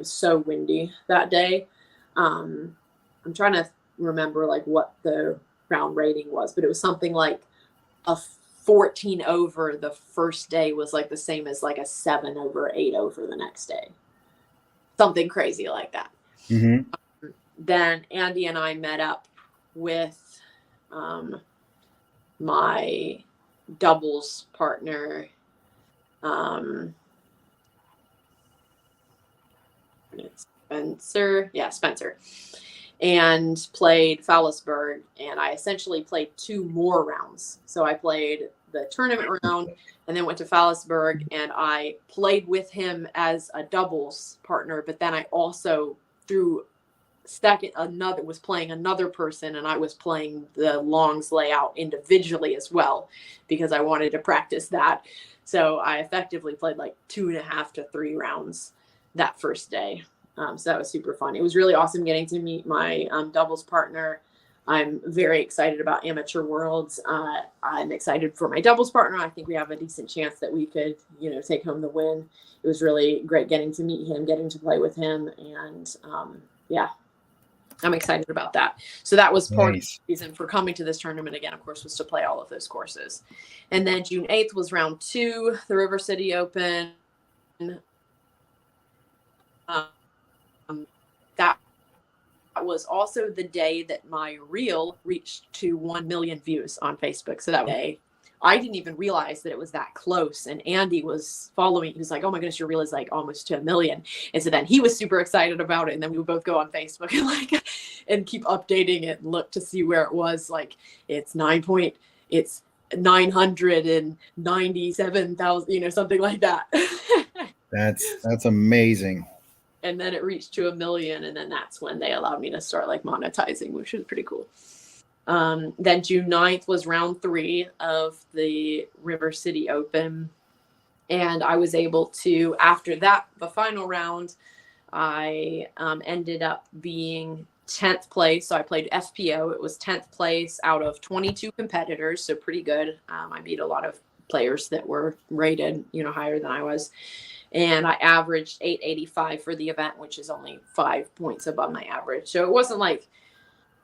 so windy that day. I'm trying to remember like what the round rating was, but it was something like a 14 over the first day was like the same as like a 7 over 8 over the next day. Something crazy like that. Mm-hmm. Then Andy and I met up with my doubles partner. Spencer, and played Fallisburg, and I essentially played 2 more rounds. So I played the tournament round and then went to Fallisburg, and I played with him as a doubles partner, but then I also was playing another person, and I was playing the longs layout individually as well because I wanted to practice that. So I effectively played like 2.5 to 3 rounds that first day. So that was super fun. It was really awesome getting to meet my doubles partner. I'm very excited about Amateur Worlds. I'm excited for my doubles partner. I think we have a decent chance that we could, take home the win. It was really great getting to meet him, getting to play with him. And I'm excited about that. So that was part of the reason for coming to this tournament again, of course, was to play all of those courses. And then June 8th was round 2, the River City Open. That was also the day that my reel reached to 1 million views on Facebook. So that day, I didn't even realize that it was that close. And Andy was following. He was like, oh my goodness, your reel is like almost to 1 million. And so then he was super excited about it. And then we would both go on Facebook and keep updating it and look to see where it was. Like it's 997,000, something like that. That's amazing. And then it reached to 1 million. And then that's when they allowed me to start like monetizing, which was pretty cool. Then June 9th was round 3 of the River City Open. And I was able to, after that, the final round, I ended up being 10th place. So I played FPO. It was 10th place out of 22 competitors. So pretty good. I beat a lot of players that were rated, higher than I was. And I averaged 885 for the event, which is only 5 points above my average. So it wasn't like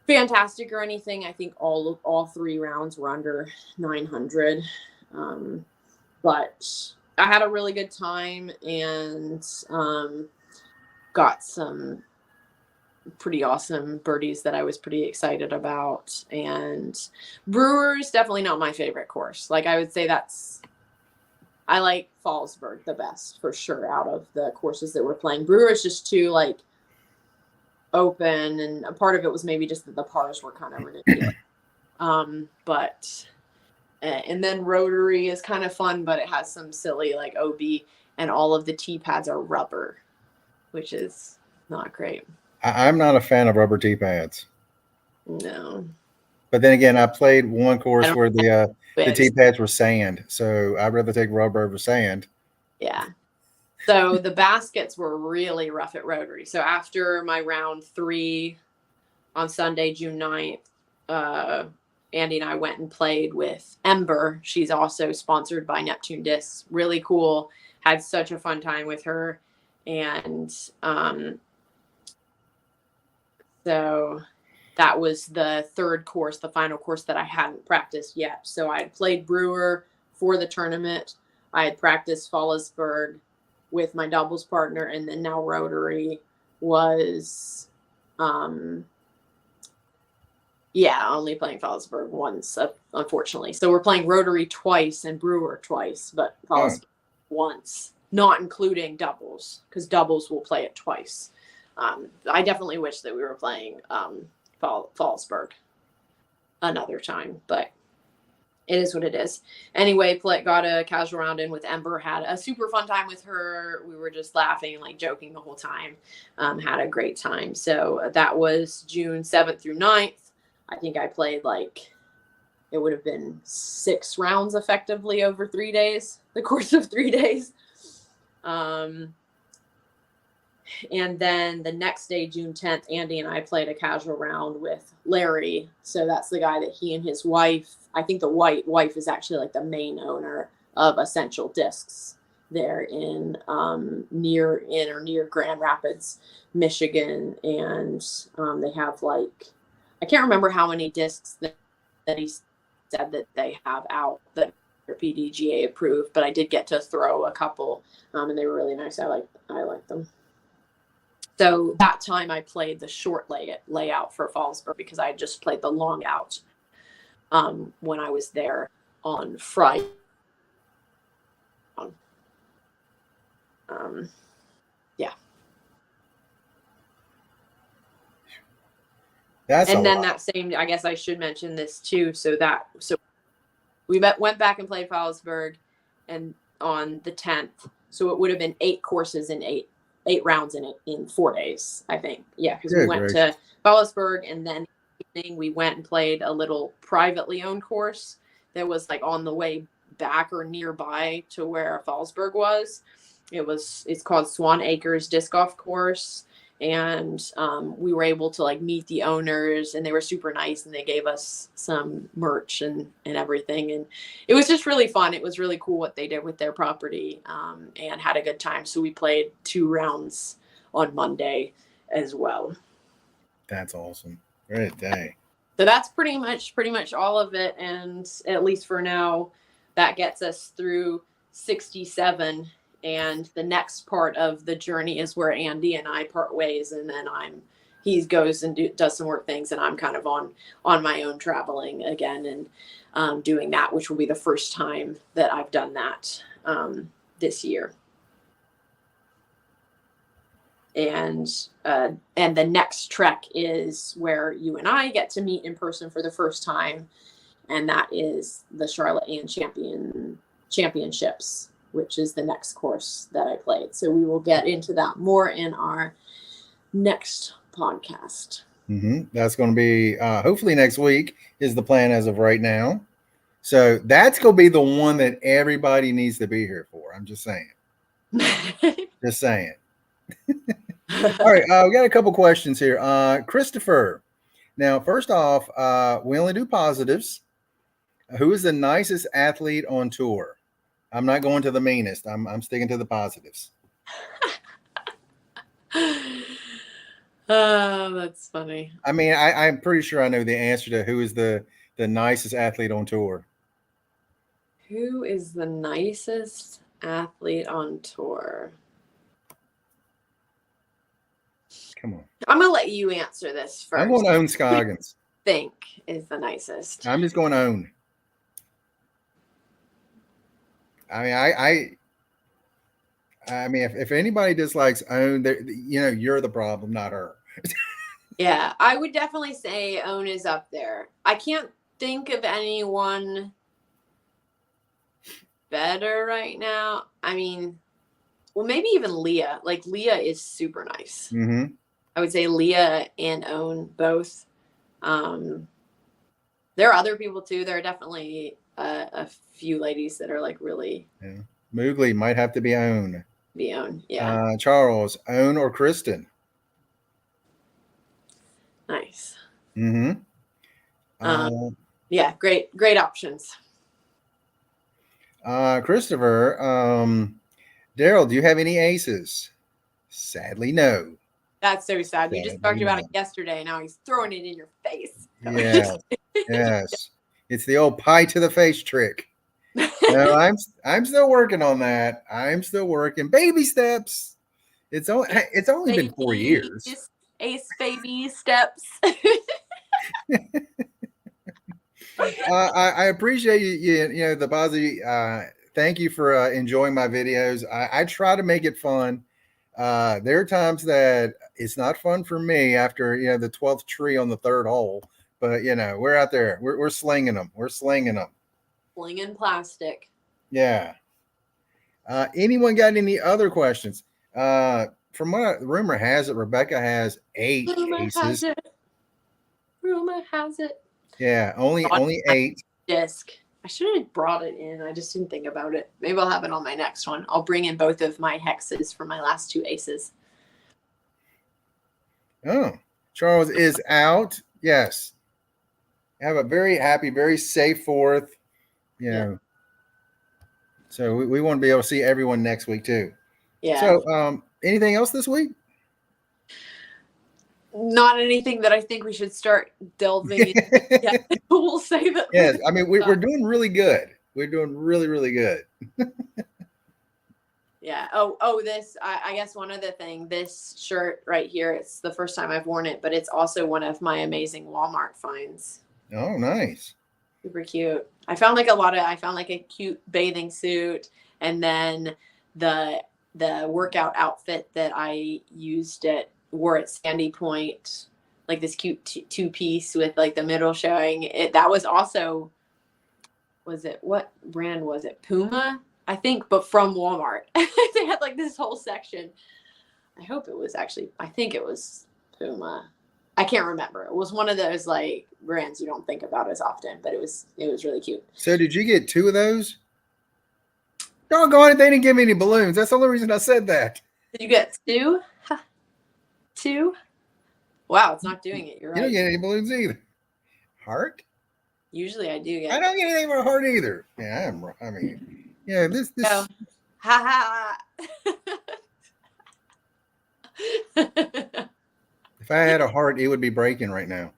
fantastic or anything. I think all 3 rounds were under 900. But I had a really good time and got some pretty awesome birdies that I was pretty excited about. And Brewer's definitely not my favorite course. Like I would say I like Fallsburg the best for sure out of the courses that we're playing. Brewer is just too like open, and a part of it was maybe just that the pars were kind of ridiculous. And then Rotary is kind of fun, but it has some silly like OB, and all of the tee pads are rubber, which is not great. I'm not a fan of rubber tee pads. No. But then again, I played one course where the tee pads were sand, so I'd rather take rubber over sand. Yeah. So the baskets were really rough at Rotary. So after my round 3 on Sunday, June 9th, Andy and I went and played with Ember. She's also sponsored by Neptune Disx. Really cool. Had such a fun time with her. And so that was the 3rd course, the final course that I hadn't practiced yet. So I had played Brewer for the tournament. I had practiced Fallsburg with my doubles partner, and then now Rotary was only playing Fallsburg once, unfortunately. So we're playing Rotary twice and Brewer twice, but Fallsburg once, not including doubles, because doubles will play it twice. I definitely wish that we were playing Fallsburg another time, but it is what it is. Anyway, got a casual round in with Ember, had a super fun time with her. We were just laughing and like joking the whole time. Had a great time. So that was June 7th through 9th. I think I played it would have been 6 rounds effectively over 3 days, the course of 3 days. And then the next day, June 10th, Andy and I played a casual round with Larry. So that's the guy that he and his wife, I think the wife is actually like the main owner of Essential Discs there in near Grand Rapids, Michigan. And they have I can't remember how many discs that he said that they have out that are PDGA approved, but I did get to throw a couple, and they were really nice. I like them. So that time I played the short layout for Fallsburg because I had just played the long out when I was there on Friday. Yeah. That same, I guess I should mention this too. So we went back and played Fallsburg and on the 10th. So it would have been 8 courses in 8 rounds in 4 days, I think. Yeah, because we went to Fallsburg, and then we went and played a little privately owned course that was on the way back or nearby to where Fallsburg was. It's called Swan Acres Disc Golf Course, and we were able to meet the owners, and they were super nice, and they gave us some merch and everything, and it was just really fun. It was really cool what they did with their property, and had a good time. So we played 2 rounds on Monday as well. That's awesome. Great day. So that's pretty much all of it, and at least for now, that gets us through 67. And the next part of the journey is where Andy and I part ways, and then he goes and does some work things, and I'm kind of on my own traveling again and doing that, which will be the first time that I've done that this year. And the next trek is where you and I get to meet in person for the first time, and that is the Charlotte Ann Championships, which is the next course that I played. So we will get into that more in our next podcast. Mm-hmm. That's going to be hopefully next week is the plan as of right now. So that's going to be the one that everybody needs to be here for. I'm just saying. Just saying. All right, we got a couple questions here. Christopher. Now, first off, we only do positives. Who is the nicest athlete on tour? I'm not going to the meanest. I'm sticking to the positives. Oh, that's funny. I mean, I'm pretty sure I know the answer to who is the nicest athlete on tour. Who is the nicest athlete on tour? Come on. I'm going to let you answer this first. I'm going to own Scoggins. Think is the nicest. I'm just going to own. I mean, I mean, if anybody dislikes own, you're the problem, not her. Yeah, I would definitely say Own is up there. I can't think of anyone better right now. I mean, well, maybe even Leah. Like, Leah is super nice. Mm-hmm. I would say Leah and Own both. There are other people too. There are definitely a few ladies that are like really. Yeah. Mooglee might have to be Own. Be Own, yeah. Charles, Own or Kristen? Nice. Mm-hmm. Yeah, great options. Christopher, Daryl, do you have any aces? Sadly, no. That's so sad. Sadly, you just talked about it yesterday. Now he's throwing it in your face. Yes, yes. It's the old pie to the face trick. No, I'm still working on that. I'm still working. Baby steps. It's only been 4 years. Acebabieee steps. I appreciate you the positive. Thank you for enjoying my videos. I try to make it fun. There are times that it's not fun for me after the 12th tree on the third hole, but we're out there. We're slinging them. We're slinging them. Slinging plastic. Yeah. Anyone got any other questions? From what rumor has it, Rebecca has 8 cases. Rumor has it. Yeah, only 8. Disc. I should have brought it in. I just didn't think about it. Maybe I'll have it on my next one. I'll bring in both of my hexes for my last 2 aces. Oh, Charles is out. Yes. Have a very happy, very safe 4th. Yeah. So we want to be able to see everyone next week too. Yeah. So anything else this week? Not anything that I think we should start delving into. Yeah, we'll say that. Yes, I mean we're doing really good. We're doing really, really good. Yeah. Oh, this, I guess one other thing, this shirt right here, it's the first time I've worn it, but it's also one of my amazing Walmart finds. Oh, nice. Super cute. I found like a cute bathing suit, and then the workout outfit that I wore at Sandy Point, like this cute 2-piece with like the middle showing it. That was also, what brand was it? Puma, I think, but from Walmart. They had like this whole section. I think it was Puma. I can't remember. It was one of those like brands you don't think about as often, but it was really cute. So did you get 2 of those? Doggone it, they didn't give me any balloons. That's the only reason I said that. Did you get 2? 2? Wow, it's not doing it. You're right. You don't get any balloons either. Heart? Usually I do get. I don't get anything for a heart either. Yeah, this. Oh. Ha ha. If I had a heart, it would be breaking right now.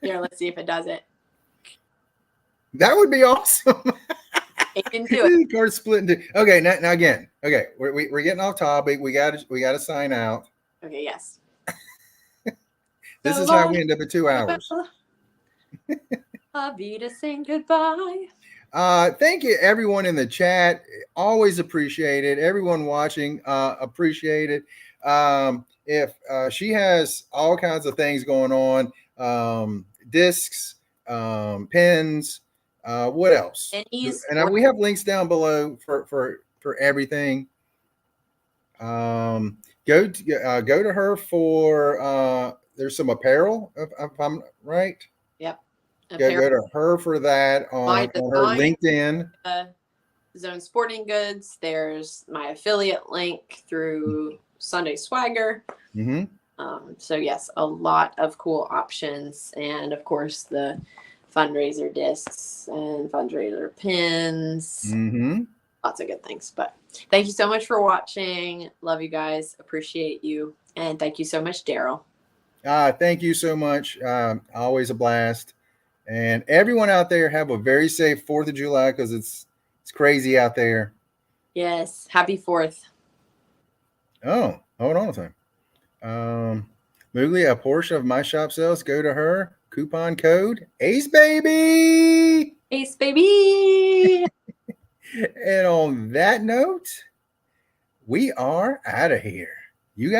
Here, let's see if it does it. That would be awesome. It can do it. Card split into. Okay, now again. Okay, we're getting off topic. We got to sign out. Okay. Yes. This is how we end up at 2 hours. Avita, saying goodbye. Thank you, everyone in the chat. Always appreciate it. Everyone watching, appreciate it. If she has all kinds of things going on, discs, pens, what else? And we have links down below for everything. Go to her for there's some apparel, if I'm right. Yep. Go to her for that on her LinkedIn. Zone Sporting Goods. There's my affiliate link through Sunday swagger. Mm-hmm. So yes, a lot of cool options, and of course the fundraiser discs and fundraiser pins. Mm-hmm. Lots of good things. But thank you so much for watching. Love you guys. Appreciate you. And thank you so much, Daryl. Thank you so much. Always a blast. And everyone out there, have a very safe 4th of July, because it's crazy out there. Yes. Happy 4th. Oh, hold on a second. Mooglee, a portion of my shop sales go to her. Coupon code Acebabieee. Acebabieee. And on that note, we are out of here.